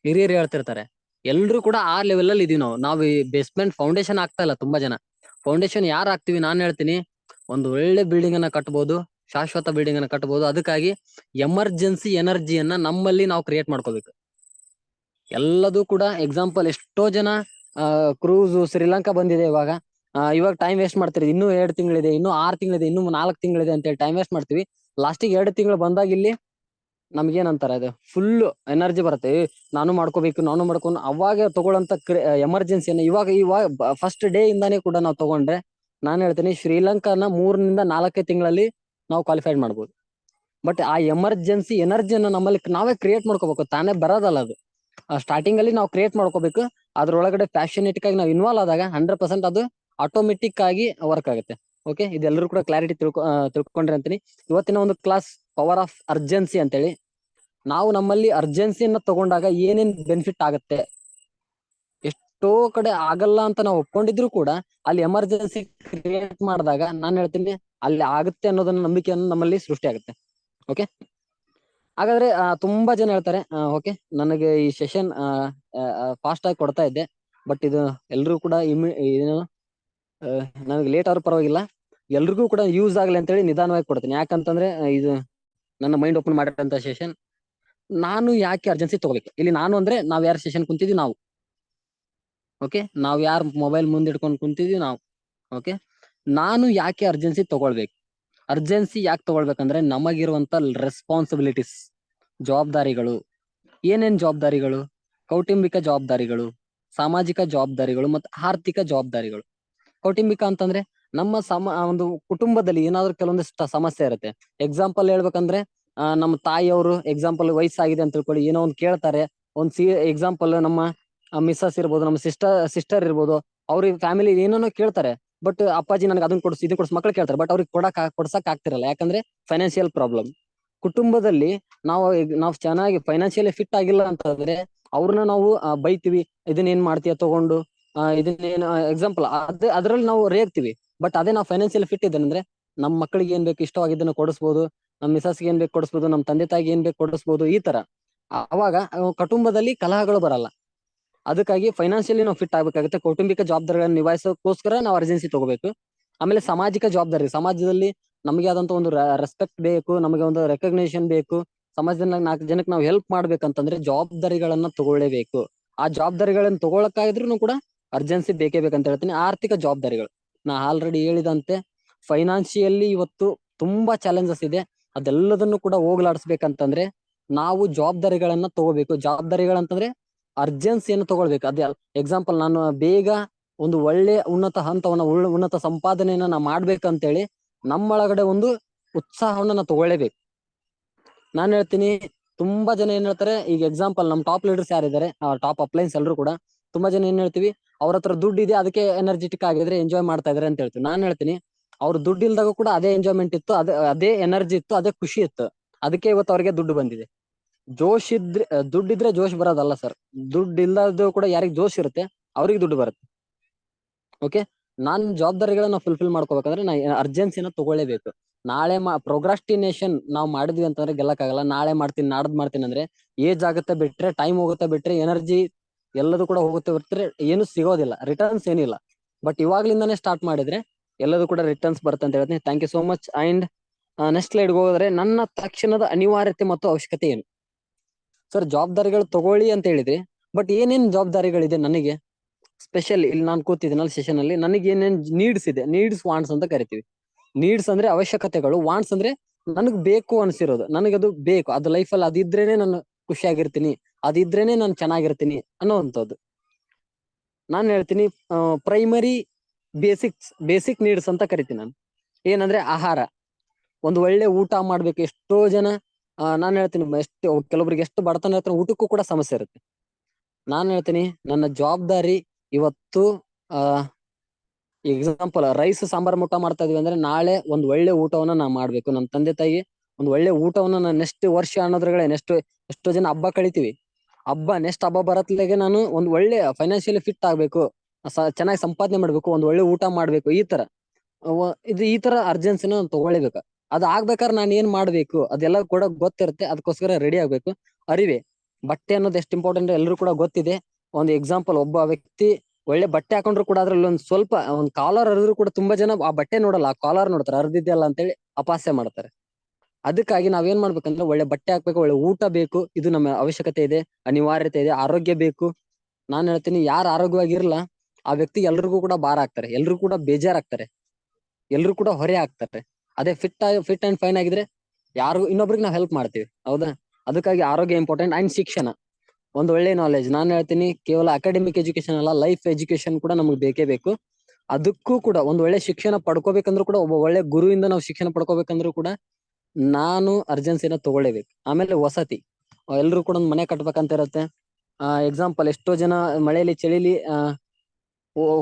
ಹಿರಿಯರು ಹೇಳ್ತಿರ್ತಾರೆ. ಎಲ್ರು ಕೂಡ ಆ ಲೆವೆಲ್ ಅಲ್ಲಿ ಇದೀವಿ ನಾವು. ಈ ಬೇಸ್ಮೆಂಟ್ ಫೌಂಡೇಶನ್ ಆಗ್ತಾ ಇಲ್ಲ. ತುಂಬಾ ಜನ ಫೌಂಡೇಶನ್ ಯಾರು ಹಾಕ್ತಿವಿ, ನಾನ್ ಹೇಳ್ತೀನಿ, ಒಂದು ಒಳ್ಳೆ ಬಿಲ್ಡಿಂಗ್ ಅನ್ನ ಕಟ್ಬೋದು, ಶಾಶ್ವತ ಬಿಲ್ಡಿಂಗ್ ಅನ್ನ ಕಟ್ಬೋದು. ಅದಕ್ಕಾಗಿ ಎಮರ್ಜೆನ್ಸಿ ಎನರ್ಜಿಯನ್ನ ನಮ್ಮಲ್ಲಿ ನಾವು ಕ್ರಿಯೇಟ್ ಮಾಡ್ಕೋಬೇಕು. ಎಲ್ಲದೂ ಕೂಡ ಎಕ್ಸಾಂಪಲ್, ಎಷ್ಟೋ ಜನ ಕ್ರೂಸ್ ಶ್ರೀಲಂಕಾ ಬಂದಿದೆ ಇವಾಗ ಟೈಮ್ ವೇಸ್ಟ್ ಮಾಡ್ತೀರಿ. ಇನ್ನೂ 2 ತಿಂಗಳಿದೆ, ಇನ್ನೂ 6 ತಿಂಗಳಿದೆ, ಇನ್ನೂ 4 ತಿಂಗಳಿದೆ ಅಂತ ಹೇಳಿ ಟೈಮ್ ವೇಸ್ಟ್ ಮಾಡ್ತೀವಿ. ಲಾಸ್ಟಿಗೆ 2 ತಿಂಗಳು ಬಂದಾಗ ಇಲ್ಲಿ ನಮ್ಗೇನಂತಾರೆ, ಅದು ಫುಲ್ ಎನರ್ಜಿ ಬರುತ್ತೆ. ನಾನು ಮಾಡ್ಕೊಂಡು ಅವಾಗ ತಗೊಳ್ಳಂತ ಎಮರ್ಜೆನ್ಸಿಯನ್ನ ಇವಾಗ ಫಸ್ಟ್ ಡೇ ಇಂದಾನೇ ಕೂಡ ನಾವು ತಗೊಂಡ್ರೆ ನಾನು ಹೇಳ್ತೀನಿ ಶ್ರೀಲಂಕಾನ 3 ರಿಂದ 4 ತಿಂಗಳಲ್ಲಿ ನಾವು ಕ್ವಾಲಿಫೈಡ್ ಮಾಡ್ಬೋದು. ಬಟ್ ಆ ಎಮರ್ಜೆನ್ಸಿ ಎನರ್ಜಿಯನ್ನ ನಮ್ಮಲ್ಲಿ ನಾವೇ ಕ್ರಿಯೇಟ್ ಮಾಡ್ಕೋಬೇಕು, ತಾನೇ ಬರೋದಲ್ಲ ಅದು. ಸ್ಟಾರ್ಟಿಂಗ್ ಅಲ್ಲಿ ನಾವು ಕ್ರಿಯೇಟ್ ಮಾಡ್ಕೋಬೇಕು. ಅದ್ರೊಳಗಡೆ ಪ್ಯಾಷನೇಟಿಕ್ ಆಗಿ ನಾವು ಇನ್ವಾಲ್ವ್ ಆದಾಗ 100% ಅದು ಆಟೋಮೆಟಿಕ್ ಆಗಿ ವರ್ಕ್ ಆಗುತ್ತೆ. ಓಕೆ, ಇದೆಲ್ಲರೂ ಕೂಡ ಕ್ಲಾರಿಟಿ ತಿಳ್ಕೊಂಡ್ರಿ ಅಂತೀನಿ. ಇವತ್ತಿನ ಒಂದು ಕ್ಲಾಸ್ ಪವರ್ ಆಫ್ ಅರ್ಜೆನ್ಸಿ ಅಂತೇಳಿ. ನಾವು ನಮ್ಮಲ್ಲಿ ಅರ್ಜೆನ್ಸಿಯನ್ನ ತಗೊಂಡಾಗ ಏನೇನ್ ಬೆನಿಫಿಟ್ ಆಗುತ್ತೆ, ಎಷ್ಟೋ ಕಡೆ ಆಗಲ್ಲ ಅಂತ ನಾವು ಒಪ್ಕೊಂಡಿದ್ರು ಕೂಡ ಅಲ್ಲಿ ಎಮರ್ಜೆನ್ಸಿ ಕ್ರಿಯೇಟ್ ಮಾಡಿದಾಗ ನಾನು ಹೇಳ್ತೀನಿ ಅಲ್ಲಿ ಆಗುತ್ತೆ ಅನ್ನೋದನ್ನ ನಂಬಿಕೆಯನ್ನು ನಮ್ಮಲ್ಲಿ ಸೃಷ್ಟಿ ಆಗುತ್ತೆ. ಓಕೆ, ಹಾಗಾದ್ರೆ ತುಂಬಾ ಜನ ಹೇಳ್ತಾರೆ ಓಕೆ ನನಗೆ ಈ ಸೆಷನ್ ಫಾಸ್ಟ್ ಆಗಿ ಕೊಡ್ತಾ ಇದ್ದೆ, ಬಟ್ ಇದು ಎಲ್ರು ಕೂಡ ಏನು ನನಗೆ ಲೇಟ್ ಆದ್ರೂ ಪರವಾಗಿಲ್ಲ, ಎಲ್ರಿಗೂ ಕೂಡ ಯೂಸ್ ಆಗ್ಲಿ ಅಂತೇಳಿ ನಿಧಾನವಾಗಿ ಕೊಡ್ತೀನಿ. ಯಾಕಂತಂದ್ರೆ ಇದು ನನ್ನ ಮೈಂಡ್ ಓಪನ್ ಮಾಡಿರೋಂತ ಸೆಷನ್. ನಾನು ಯಾಕೆ ಅರ್ಜೆನ್ಸಿ ತಗೋಬೇಕು ಇಲ್ಲಿ? ನಾನು ಅಂದ್ರೆ ನಾವ್ ಯಾರು ಸೆಷನ್ ಕುಂತಿದ್ವಿ ನಾವು, ಓಕೆ, ನಾವ್ ಯಾರು ಮೊಬೈಲ್ ಮುಂದೆ ಇಟ್ಕೊಂಡು ಕುಂತಿದ್ವಿ ನಾವು. ಓಕೆ, ನಾನು ಯಾಕೆ ಅರ್ಜೆನ್ಸಿ ತಗೊಳ್ಬೇಕು? ಅರ್ಜೆನ್ಸಿ ಯಾಕೆ ತಗೊಳ್ಬೇಕಂದ್ರೆ ನಮಗಿರುವಂತ ರೆಸ್ಪಾನ್ಸಿಬಿಲಿಟೀಸ್, ಜವಾಬ್ದಾರಿಗಳು. ಏನೇನ್ ಜವಾಬ್ದಾರಿಗಳು? ಕೌಟುಂಬಿಕ ಜವಾಬ್ದಾರಿಗಳು, ಸಾಮಾಜಿಕ ಜವಾಬ್ದಾರಿಗಳು ಮತ್ತು ಆರ್ಥಿಕ ಜವಾಬ್ದಾರಿಗಳು. ಕೌಟುಂಬಿಕ ಅಂತಂದ್ರೆ ನಮ್ಮ ಒಂದು ಕುಟುಂಬದಲ್ಲಿ ಏನಾದ್ರು ಕೆಲವೊಂದಿಷ್ಟು ಸಮಸ್ಯೆ ಇರುತ್ತೆ. ಎಕ್ಸಾಂಪಲ್ ಹೇಳ್ಬೇಕಂದ್ರೆ ನಮ್ಮ ತಾಯಿಯವರು ಎಕ್ಸಾಂಪಲ್ ವಯಸ್ಸಾಗಿದೆ ಅಂತ ತಿಳ್ಕೊಳ್ಳಿ, ಏನೋ ಒಂದು ಕೇಳ್ತಾರೆ. ಎಕ್ಸಾಂಪಲ್ ನಮ್ಮ ಮಿಸ್ಸಸ್ ಇರ್ಬೋದು, ನಮ್ಮ ಸಿಸ್ಟರ್ ಇರ್ಬೋದು, ಅವ್ರಿಗೆ ಫ್ಯಾಮಿಲಿ ಏನೇನೋ ಕೇಳ್ತಾರೆ. ಬಟ್ ಅಪ್ಪಾಜಿ ನನಗೆ ಅದನ್ನ ಕೊಡ್ಸು ಇದನ್ನ ಕೊಡ್ಸು ಮಕ್ಳು ಕೇಳ್ತಾರೆ, ಬಟ್ ಅವ್ರಿಗೆ ಕೊಡ್ಸಕ್ ಆಗ್ತಿರಲ್ಲ. ಯಾಕಂದ್ರೆ ಫೈನಾನ್ಷಿಯಲ್ ಪ್ರಾಬ್ಲಮ್. ಕುಟುಂಬದಲ್ಲಿ ನಾವು ಚೆನ್ನಾಗಿ ಫೈನಾನ್ಷಿಯಲಿ ಫಿಟ್ ಆಗಿಲ್ಲ ಅಂತಂದ್ರೆ ಅವ್ರನ್ನ ನಾವು ಬೈತೀವಿ, ಇದನ್ನೇನ್ ಮಾಡ್ತೀಯ ತಗೊಂಡು, ಇದನ್ನೇನು ಎಕ್ಸಾಂಪಲ್ ಅದ್ರಲ್ಲಿ ನಾವು ರೇಗ್ತೀವಿ. ಬಟ್ ಅದೇ ನಾವು ಫೈನಾನ್ಷಿಯಲ್ ಫಿಟ್ ಇದ್ದೇನೆ ಅಂದ್ರೆ ನಮ್ಮ ಮಕ್ಕಳಿಗೆ ಏನ್ ಬೇಕು ಇಷ್ಟವಾಗಿದ್ದನ್ನ ಕೊಡಿಸ್ಬೋದು, ನಮ್ಮ ಮಿಸಸ್ಗೆ ಏನ್ ಬೇಕು ಕೊಡಿಸ್ಬೋದು, ನಮ್ಮ ತಂದೆ ತಾಯಿಗೆ ಏನ್ ಬೇಕು ಕೊಡಿಸ್ಬೋದು. ಈ ತರ ಅವಾಗ ಕುಟುಂಬದಲ್ಲಿ ಕಲಹಗಳು ಬರಲ್ಲ. ಅದಕ್ಕಾಗಿ ಫೈನಾನ್ಷಿಯಲಿ ನಾವು ಫಿಟ್ ಆಗ್ಬೇಕಾಗುತ್ತೆ. ಕೌಟುಂಬಿಕ ಜವಾಬ್ದಾರಿಗಳನ್ನ ನಿಭಾಯಿಸೋಕೋಸ್ಕರ ನಾವು ಅರ್ಜೆನ್ಸಿ ತಗೋಬೇಕು. ಆಮೇಲೆ ಸಾಮಾಜಿಕ ಜವಾಬ್ದಾರಿ, ಸಮಾಜದಲ್ಲಿ ನಮಗೆ ಆದಂತ ಒಂದು ರೆಸ್ಪೆಕ್ಟ್ ಬೇಕು, ನಮಗೆ ಒಂದು ರೆಕಗ್ನೇಷನ್ ಬೇಕು, ಸಮಾಜದಲ್ಲಿ 4 ಜನಕ್ಕೆ ನಾವು ಹೆಲ್ಪ್ ಮಾಡ್ಬೇಕಂತಂದ್ರೆ ಜವಾಬ್ದಾರಿಗಳನ್ನ ತಗೊಳ್ಳೇಬೇಕು. ಆ ಜವಾಬ್ದಾರಿಗಳನ್ನ ತಗೊಳಕಾದ್ರೂ ಕೂಡ ಅರ್ಜೆನ್ಸಿ ಬೇಕೇ ಬೇಕಂತ ಹೇಳ್ತೀನಿ. ಆರ್ಥಿಕ ಜವಾಬ್ದಾರಿಗಳು, ನಾ ಆಲ್ರೆಡಿ ಹೇಳಿದಂತೆ ಫೈನಾನ್ಷಿಯಲಿ ಇವತ್ತು ತುಂಬಾ ಚಾಲೆಂಜಸ್ ಇದೆ. ಅದೆಲ್ಲದನ್ನು ಕೂಡ ಹೋಗ್ಲಾಡಿಸ್ಬೇಕಂತಂದ್ರೆ ನಾವು ಜವಾಬ್ದಾರಿಗಳನ್ನ ತಗೋಬೇಕು. ಜವಾಬ್ದಾರಿಗಳಂತಂದ್ರೆ ಅರ್ಜೆನ್ಸಿಯನ್ನು ತಗೊಳ್ಬೇಕು. ಅದೇ ಎಕ್ಸಾಂಪಲ್, ನಾನು ಬೇಗ ಒಂದು ಒಳ್ಳೆ ಉನ್ನತ ಹಂತವನ್ನ ಉನ್ನತ ಸಂಪಾದನೆಯನ್ನ ನಾ ಮಾಡ್ಬೇಕಂತೇಳಿ ನಮ್ಮೊಳಗಡೆ ಒಂದು ಉತ್ಸಾಹವನ್ನ ನಾವು ತಗೊಳ್ಳೇಬೇಕು. ನಾನು ಹೇಳ್ತೀನಿ, ತುಂಬಾ ಜನ ಏನ್ ಹೇಳ್ತಾರೆ, ಈಗ ಎಕ್ಸಾಂಪಲ್ ನಮ್ ಟಾಪ್ ಲೀಡರ್ಸ್ ಯಾರಿದ್ದಾರೆ, ಟಾಪ್ ಅಪ್ಲೈನ್ಸ್ ಎಲ್ಲರೂ ಕೂಡ ತುಂಬಾ ಜನ ಏನ್ ಹೇಳ್ತೀವಿ, ಅವ್ರ ಹತ್ರ ದುಡ್ಡು ಇದೆ ಅದಕ್ಕೆ ಎನರ್ಜೆಟಿಕ್ ಆಗಿದ್ರೆ ಎಂಜಾಯ್ ಮಾಡ್ತಾ ಇದಾರೆ ಅಂತ ಹೇಳ್ತೀವಿ. ನಾನು ಹೇಳ್ತೀನಿ ಅವ್ರ ದುಡ್ಡು ಇಲ್ದಾಗ ಕೂಡ ಅದೇ ಎಂಜಾಯ್ಮೆಂಟ್ ಇತ್ತು, ಅದೇ ಎನರ್ಜಿ ಇತ್ತು, ಅದೇ ಖುಷಿ ಇತ್ತು. ಅದಕ್ಕೆ ಇವತ್ತು ಅವ್ರಿಗೆ ದುಡ್ಡು ಬಂದಿದೆ. ಜೋಶ್ ಇದ್ರೆ ದುಡ್ಡಿದ್ರೆ ಜೋಶ್ ಬರೋದಲ್ಲ ಸರ್. ದುಡ್ಡು ಇಲ್ಲದ ಕೂಡ ಯಾರಿಗೆ ಜೋಶ್ ಇರುತ್ತೆ ಅವ್ರಿಗೆ ದುಡ್ಡು ಬರುತ್ತೆ. ಓಕೆ, ನಾನ್ ಜವಾಬ್ದಾರಿಗಳನ್ನ ಫುಲ್ಫಿಲ್ ಮಾಡ್ಕೋಬೇಕಂದ್ರೆ ನಾ ಅರ್ಜೆನ್ಸಿನ ತಗೊಳ್ಳೇಬೇಕು. ನಾಳೆ ಪ್ರೊಗ್ರಾಸ್ಟಿನೇಷನ್ ನಾವು ಮಾಡಿದ್ವಿ ಅಂತಂದ್ರೆ ಗೆಲ್ಲಕ್ಕಾಗಲ್ಲ. ನಾಳೆ ಮಾಡ್ತೀನಿ ನಾಡ್ದು ಮಾಡ್ತೀನಿ ಅಂದ್ರೆ ಏಜ್ ಆಗುತ್ತೆ ಬಿಟ್ರೆ, ಟೈಮ್ ಹೋಗುತ್ತೆ ಬಿಟ್ರೆ, ಎನರ್ಜಿ ಎಲ್ಲದೂ ಕೂಡ ಹೋಗುತ್ತೆ ಬಿಟ್ರೆ ಏನು ಸಿಗೋದಿಲ್ಲ, ರಿಟರ್ನ್ಸ್ ಏನಿಲ್ಲ. ಬಟ್ ಇವಾಗ್ಲಿಂದಾನೇ ಸ್ಟಾರ್ಟ್ ಮಾಡಿದ್ರೆ ಎಲ್ಲದೂ ಕೂಡ ರಿಟರ್ನ್ಸ್ ಬರುತ್ತೆ ಅಂತ ಹೇಳ್ತೀನಿ. Thank you so much. And next slide ಹೋದ್ರೆ ನನ್ನ ತಕ್ಷಣದ ಅನಿವಾರ್ಯತೆ ಮತ್ತು ಅವಶ್ಯಕತೆ ಏನು? ಸರ್, ಜವಾಬ್ದಾರಿಗಳು ತಗೊಳ್ಳಿ ಅಂತ ಹೇಳಿದ್ರಿ, ಬಟ್ ಏನೇನ್ ಜವಾಬ್ದಾರಿಗಳಿದೆ ನನಗೆ? ಸ್ಪೆಷಲ್ ಇಲ್ಲಿ ನಾನು ಕೂತಿದ್ದೀನಲ್ಲ ಸೆಷನ್ ಅಲ್ಲಿ, ನನಗೆ ಏನೇನ್ ನೀಡ್ಸ್ ಇದೆ, ನೀಡ್ಸ್ ವಾಂಟ್ಸ್ ಅಂತ ಕರಿತೀವಿ. ನೀಡ್ಸ್ ಅಂದ್ರೆ ಅವಶ್ಯಕತೆಗಳು, ವಾಂಟ್ಸ್ ಅಂದ್ರೆ ನನಗ್ ಬೇಕು ಅನ್ಸಿರೋದು, ನನಗದು ಬೇಕು, ಅದು ಲೈಫಲ್ಲಿ ಅದಿದ್ರೇನೆ ನಾನು ಖುಷಿಯಾಗಿರ್ತೀನಿ, ಅದಿದ್ರೇನೆ ನಾನು ಚೆನ್ನಾಗಿರ್ತೀನಿ ಅನ್ನೋವಂಥದ್ದು. ನಾನು ಹೇಳ್ತೀನಿ ಪ್ರೈಮರಿ ಬೇಸಿಕ್ ನೀಡ್ಸ್ ಅಂತ ಕರಿತೀನಿ ನಾನು. ಏನಂದ್ರೆ ಆಹಾರ, ಒಂದು ಒಳ್ಳೆ ಊಟ ಮಾಡ್ಬೇಕು. ಎಷ್ಟೋ ಜನ ನಾನು ಹೇಳ್ತೀನಿ, ಕೆಲವೊಬ್ರಿಗೆ ಎಷ್ಟು ಬಡತನ ಇರ್ತಾರೆ, ಊಟಕ್ಕೂ ಕೂಡ ಸಮಸ್ಯೆ ಇರುತ್ತೆ. ನಾನು ಹೇಳ್ತೀನಿ ನನ್ನ ಜವಾಬ್ದಾರಿ ಇವತ್ತು ಎಕ್ಸಾಂಪಲ್ ರೈಸ್ ಸಾಂಬಾರ್ ಊಟ ಮಾಡ್ತಾ ಇದೀವಿ ಅಂದ್ರೆ ನಾಳೆ ಒಂದ್ ಒಳ್ಳೆ ಊಟವನ್ನ ನಾ ಮಾಡ್ಬೇಕು. ನಮ್ಮ ತಂದೆ ತಾಯಿ ಒಂದ್ ಒಳ್ಳೆ ಊಟವನ್ನ ನಾನು ನೆಕ್ಸ್ಟ್ ವರ್ಷ ಅನ್ನೋದ್ರಗಳೇ ಎಷ್ಟೋ ಜನ ಹಬ್ಬ ಕಳಿತೀವಿ, ನೆಕ್ಸ್ಟ್ ಹಬ್ಬ ಬರತ್ಲೆಗೆ ನಾನು ಒಂದ್ ಒಳ್ಳೆ ಫೈನಾನ್ಷಿಯಲಿ ಫಿಟ್ ಆಗ್ಬೇಕು, ಚೆನ್ನಾಗಿ ಸಂಪಾದನೆ ಮಾಡ್ಬೇಕು, ಒಂದ್ ಒಳ್ಳೆ ಊಟ ಮಾಡ್ಬೇಕು. ಈ ತರ ಅರ್ಜೆನ್ಸಿನ ನಾನು ತಗೊಳ್ಬೇಕು. ಅದ್ ಆಗ್ಬೇಕಾದ್ರೆ ನಾನು ಏನ್ ಮಾಡ್ಬೇಕು ಅದೆಲ್ಲ ಕೂಡ ಗೊತ್ತಿರುತ್ತೆ. ಅದಕ್ಕೋಸ್ಕರ ರೆಡಿ ಆಗ್ಬೇಕು. ಅರಿವೆ, ಬಟ್ಟೆ ಅನ್ನೋದು ಎಷ್ಟು ಇಂಪಾರ್ಟೆಂಟ್ ಎಲ್ಲರೂ ಕೂಡ ಗೊತ್ತಿದೆ. ಒಂದು ಎಕ್ಸಾಂಪಲ್, ಒಬ್ಬ ವ್ಯಕ್ತಿ ಒಳ್ಳೆ ಬಟ್ಟೆ ಹಾಕೊಂಡ್ರು ಕೂಡ ಅದ್ರಲ್ಲಿ ಒಂದ್ ಸ್ವಲ್ಪ ಒಂದ್ ಕಾಲರ್ ಹರಿದ್ರು ಕೂಡ ತುಂಬಾ ಜನ ಆ ಬಟ್ಟೆ ನೋಡಲ್ಲ, ಆ ಕಾಲರ್ ನೋಡ್ತಾರೆ, ಹರಿದಿದ್ಯಲ್ಲ ಅಂತೇಳಿ ಅಪಹಾಸ್ಯ ಮಾಡ್ತಾರೆ. ಅದಕ್ಕಾಗಿ ನಾವೇನ್ ಮಾಡ್ಬೇಕಂದ್ರೆ ಒಳ್ಳೆ ಬಟ್ಟೆ ಹಾಕ್ಬೇಕು, ಒಳ್ಳೆ ಊಟ ಬೇಕು, ಇದು ನಮ್ಮ ಅವಶ್ಯಕತೆ ಇದೆ, ಅನಿವಾರ್ಯತೆ ಇದೆ. ಆರೋಗ್ಯ ಬೇಕು. ನಾನ್ ಹೇಳ್ತೀನಿ, ಯಾರು ಆರೋಗ್ಯವಾಗಿರಲ್ಲ ಆ ವ್ಯಕ್ತಿ ಎಲ್ರಿಗೂ ಕೂಡ ಭಾರ ಆಗ್ತಾರೆ, ಎಲ್ರು ಕೂಡ ಬೇಜಾರಾಗ್ತಾರೆ, ಎಲ್ರು ಕೂಡ ಹೊರೆ ಆಗ್ತಾರೆ. ಅದೇ ಫಿಟ್ ಅಂಡ್ ಫೈನ್ ಆಗಿದ್ರೆ ಯಾರು ಇನ್ನೊಬ್ರಿಗೆ ನಾವು ಹೆಲ್ಪ್ ಮಾಡ್ತೀವಿ, ಹೌದಾ? ಅದಕ್ಕಾಗಿ ಆರೋಗ್ಯ ಇಂಪಾರ್ಟೆಂಟ್. ಅಂಡ್ ಶಿಕ್ಷಣ, ಒಂದು ಒಳ್ಳೆ ನಾಲೆಜ್. ನಾನು ಹೇಳ್ತೀನಿ ಕೇವಲ ಅಕಾಡೆಮಿಕ್ ಎಜುಕೇಶನ್ ಅಲ್ಲ, ಲೈಫ್ ಎಜುಕೇಶನ್ ಕೂಡ ನಮ್ಗೆ ಬೇಕೇ ಬೇಕು. ಅದಕ್ಕೂ ಕೂಡ ಒಂದ್ ಒಳ್ಳೆ ಶಿಕ್ಷಣ ಪಡ್ಕೋಬೇಕಂದ್ರೂ ಕೂಡ ಒಬ್ಬ ಒಳ್ಳೆ ಗುರುವಿಂದ ನಾವು ಶಿಕ್ಷಣ ಪಡ್ಕೋಬೇಕಂದ್ರೂ ಕೂಡ ನಾನು ಅರ್ಜೆನ್ಸಿನ ತಗೊಳ್ಳೇಬೇಕು. ಆಮೇಲೆ ವಸತಿ, ಎಲ್ರು ಕೂಡ ಒಂದ್ ಮನೆ ಕಟ್ಬೇಕಂತ ಇರತ್ತೆ. ಎಕ್ಸಾಂಪಲ್ ಎಷ್ಟೋ ಜನ ಮಳೆಯಲ್ಲಿ ಚಳಿಲಿ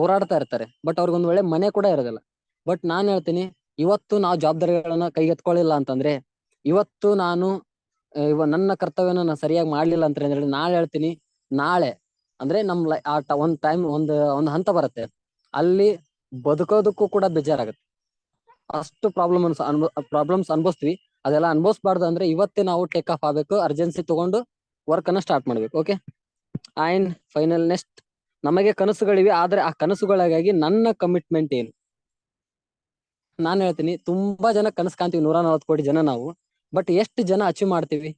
ಹೋರಾಡ್ತಾ ಇರ್ತಾರೆ, ಬಟ್ ಅವ್ರಿಗೊಂದ್ ಒಳ್ಳೆ ಮನೆ ಕೂಡ ಇರೋದಿಲ್ಲ. ಬಟ್ ನಾನ್ ಹೇಳ್ತೀನಿ, ಇವತ್ತು ನಾವು ಜವಾಬ್ದಾರಿಗಳನ್ನ ಕೈಗೆತ್ಕೊಳ್ಳಿಲ್ಲ ಅಂತಂದ್ರೆ, ಇವತ್ತು ನಾನು ನನ್ನ ಕರ್ತವ್ಯನ ನಾನು ಸರಿಯಾಗಿ ಮಾಡ್ಲಿಲ್ಲ ಅಂತ ಹೇಳಿ ನಾಳೆ ಹೇಳ್ತೀನಿ, ನಾಳೆ ಅಂದ್ರೆ ನಮ್ ಒಂದ್ ಟೈಮ್ ಒಂದ್ ಹಂತ ಬರುತ್ತೆ, ಅಲ್ಲಿ ಬದುಕೋದಕ್ಕೂ ಕೂಡ ಬೇಜಾರಾಗುತ್ತೆ. ಅಷ್ಟು ಪ್ರಾಬ್ಲಮ್ಸ್ ಅನ್ಭವಿಸ್ತೀವಿ. ಅದೆಲ್ಲ ಅನ್ಭವಿಸ್ಬಾರ್ದು ಅಂದ್ರೆ ಇವತ್ತೇ ನಾವು ಟೇಕ್ ಆಫ್ ಆಗ್ಬೇಕು, ಅರ್ಜೆನ್ಸಿ ತಗೊಂಡು ವರ್ಕ್ ಅನ್ನ ಸ್ಟಾರ್ಟ್ ಮಾಡ್ಬೇಕು. ಓಕೆ, ಅಂಡ್ ಫೈನಲ್ ನೆಕ್ಸ್ಟ್, ನಮಗೆ ಕನಸುಗಳಿವೆ, ಆದ್ರೆ ಆ ಕನಸುಗಳಿಗಾಗಿ ನನ್ನ ಕಮಿಟ್ಮೆಂಟ್ ಏನು? ನಾನು ಹೇಳ್ತೀನಿ, ತುಂಬಾ ಜನ ಕನಸು ಕಾಣ್ತೀವಿ, 140 ಕೋಟಿ ಜನ ನಾವು. ಬಟ್ ಎಷ್ಟು ಜನ ಅಚೀವ್ ಮಾಡ್ತೀವಿ?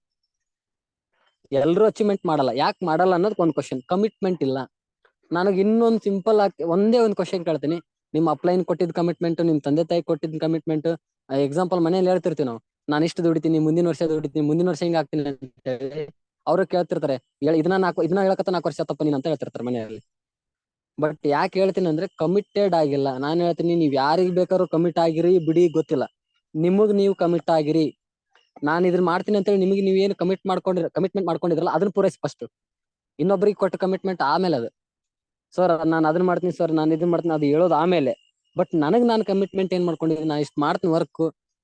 ಎಲ್ರು ಅಚೀವ್ಮೆಂಟ್ ಮಾಡಲ್ಲ. ಯಾಕೆ ಮಾಡಲ್ಲ ಅನ್ನೋದಕ್ಕೆ ಒಂದು ಕ್ವಶನ್, ಕಮಿಟ್ಮೆಂಟ್ ಇಲ್ಲ. ನನಗೆ ಇನ್ನೊಂದು ಸಿಂಪಲ್ ಆಗಿ ಒಂದೇ ಒಂದು ಕ್ವಶನ್ ಕೇಳ್ತೀನಿ, ನಿಮ್ಮ ಅಪ್ಲೈನ್ ಕೊಟ್ಟಿದ್ ಕಮಿಟ್ಮೆಂಟ್, ನಿಮ್ ತಂದೆ ತಾಯಿ ಕೊಟ್ಟಿದ್ ಕಮಿಟ್ಮೆಂಟ್. ಎಕ್ಸಾಂಪಲ್ ಮನೇಲಿ ಹೇಳ್ತಿರ್ತೀವಿ ನಾವು, ನಾನು ಇಷ್ಟು ದುಡಿತೀನಿ, ಮುಂದಿನ ವರ್ಷ ದುಡಿತೀನಿ, ಮುಂದಿನ ವರ್ಷ ಹಿಂಗ ಆಗ್ತೀನಿ ಅಂತ ಹೇಳಿ ಅವ್ರು ಕೇಳ್ತಿರ್ತಾರೆ. ಇದನ್ನ ಹೇಳಕತ್ತ 4 ವರ್ಷ ತಪ್ಪ ನೀನ್ ಅಂತ ಹೇಳ್ತಿರ್ತಾರೆ ಮನೆಯಲ್ಲಿ. ಬಟ್ ಯಾಕೆ ಹೇಳ್ತೀನಿ ಅಂದ್ರೆ, ಕಮಿಟೆಡ್ ಆಗಿಲ್ಲ. ನಾನು ಹೇಳ್ತೀನಿ, ನೀವ್ ಯಾರಿಗ್ ಬೇಕಾದ್ರೂ ಕಮಿಟ್ ಆಗಿರಿ ಬಿಡಿ ಗೊತ್ತಿಲ್ಲ, ನಿಮಗ್ ನೀವು ಕಮಿಟ್ ಆಗಿರಿ. ನಾನು ಇದನ್ನ ಮಾಡ್ತೀನಿ ಅಂತ ಹೇಳಿ ನಿಮಗೆ ನೀವೇನು ಕಮಿಟ್ಮೆಂಟ್ ಮಾಡ್ಕೊಂಡಿದ್ರಲ್ಲ ಅದನ್ನ ಪೂರೈಸಿ ಫಸ್ಟ್. ಇನ್ನೊಬ್ರಿಗೆ ಕೊಟ್ಟ ಕಮಿಟ್ಮೆಂಟ್ ಆಮೇಲೆ ಅದು, ಸರ್ ನಾನು ಅದನ್ನ ಮಾಡ್ತೀನಿ, ಸರ್ ನಾನು ಇದನ್ನ ಮಾಡ್ತೀನಿ, ಅದು ಹೇಳೋದು ಆಮೇಲೆ. ಬಟ್ ನಾನು ಕಮಿಟ್ಮೆಂಟ್ ಏನ್ ಮಾಡ್ಕೊಂಡಿದ್ದೀನಿ, ನಾ ಇಷ್ಟು ಮಾಡ್ತೀನಿ ವರ್ಕ್,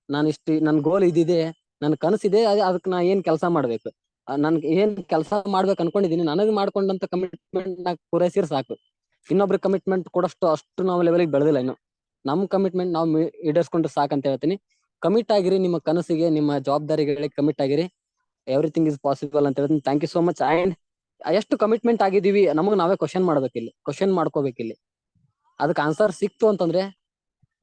ನಾನು ಇಷ್ಟು ನನ್ ಗೋಲ್ ಇದಿದೆ, ನನ್ ಕನಸಿದೆ, ಅದಕ್ಕೆ ನಾ ಏನ್ ಕೆಲಸ ಮಾಡ್ಬೇಕು, ನನ್ಗೆ ಏನ್ ಕೆಲಸ ಮಾಡ್ಬೇಕು ಅನ್ಕೊಂಡಿದೀನಿ, ನನಗ್ ಮಾಡ್ಕೊಂಡಂತ ಕಮಿಟ್ಮೆಂಟ್ ನಾ ಪೂರೈಸಿರ್ ಸಾಕು. ಇನ್ನೊಬ್ರಿಗೆ ಕಮಿಟ್ಮೆಂಟ್ ಕೊಡಷ್ಟು ಅಷ್ಟು ನಾವು ಲೆವೆಲ್ಗೆ ಬೆಳೆದಿಲ್ಲ ಇನ್ನು. ನಮ್ ಕಮಿಟ್ಮೆಂಟ್ ನಾವು ಈಡೇರಿಸ್ಕೊಂಡ್ರೆ ಸಾಕಂತ ಹೇಳ್ತೀನಿ. ಕಮಿಟ್ ಆಗಿರಿ, ನಿಮ್ಮ ಕನಸಿಗೆ, ನಿಮ್ಮ ಜವಾಬ್ದಾರಿಗಳಿಗೆ ಕಮಿಟ್ ಆಗಿರಿ. ಎವ್ರಿಥಿಂಗ್ ಇಸ್ ಪಾಸಿಬಲ್ ಅಂತ ಹೇಳ್ತೀನಿ. Thank you so much. And ಎಷ್ಟು ಕಮಿಟ್ಮೆಂಟ್ ಆಗಿದೀವಿ ನಮಗ್ ನಾವೇ ಕ್ವಶನ್ ಮಾಡ್ಕೋಬೇಕಿಲ್ಲಿ. ಅದಕ್ಕೆ ಆನ್ಸರ್ ಸಿಕ್ತು ಅಂತಂದ್ರೆ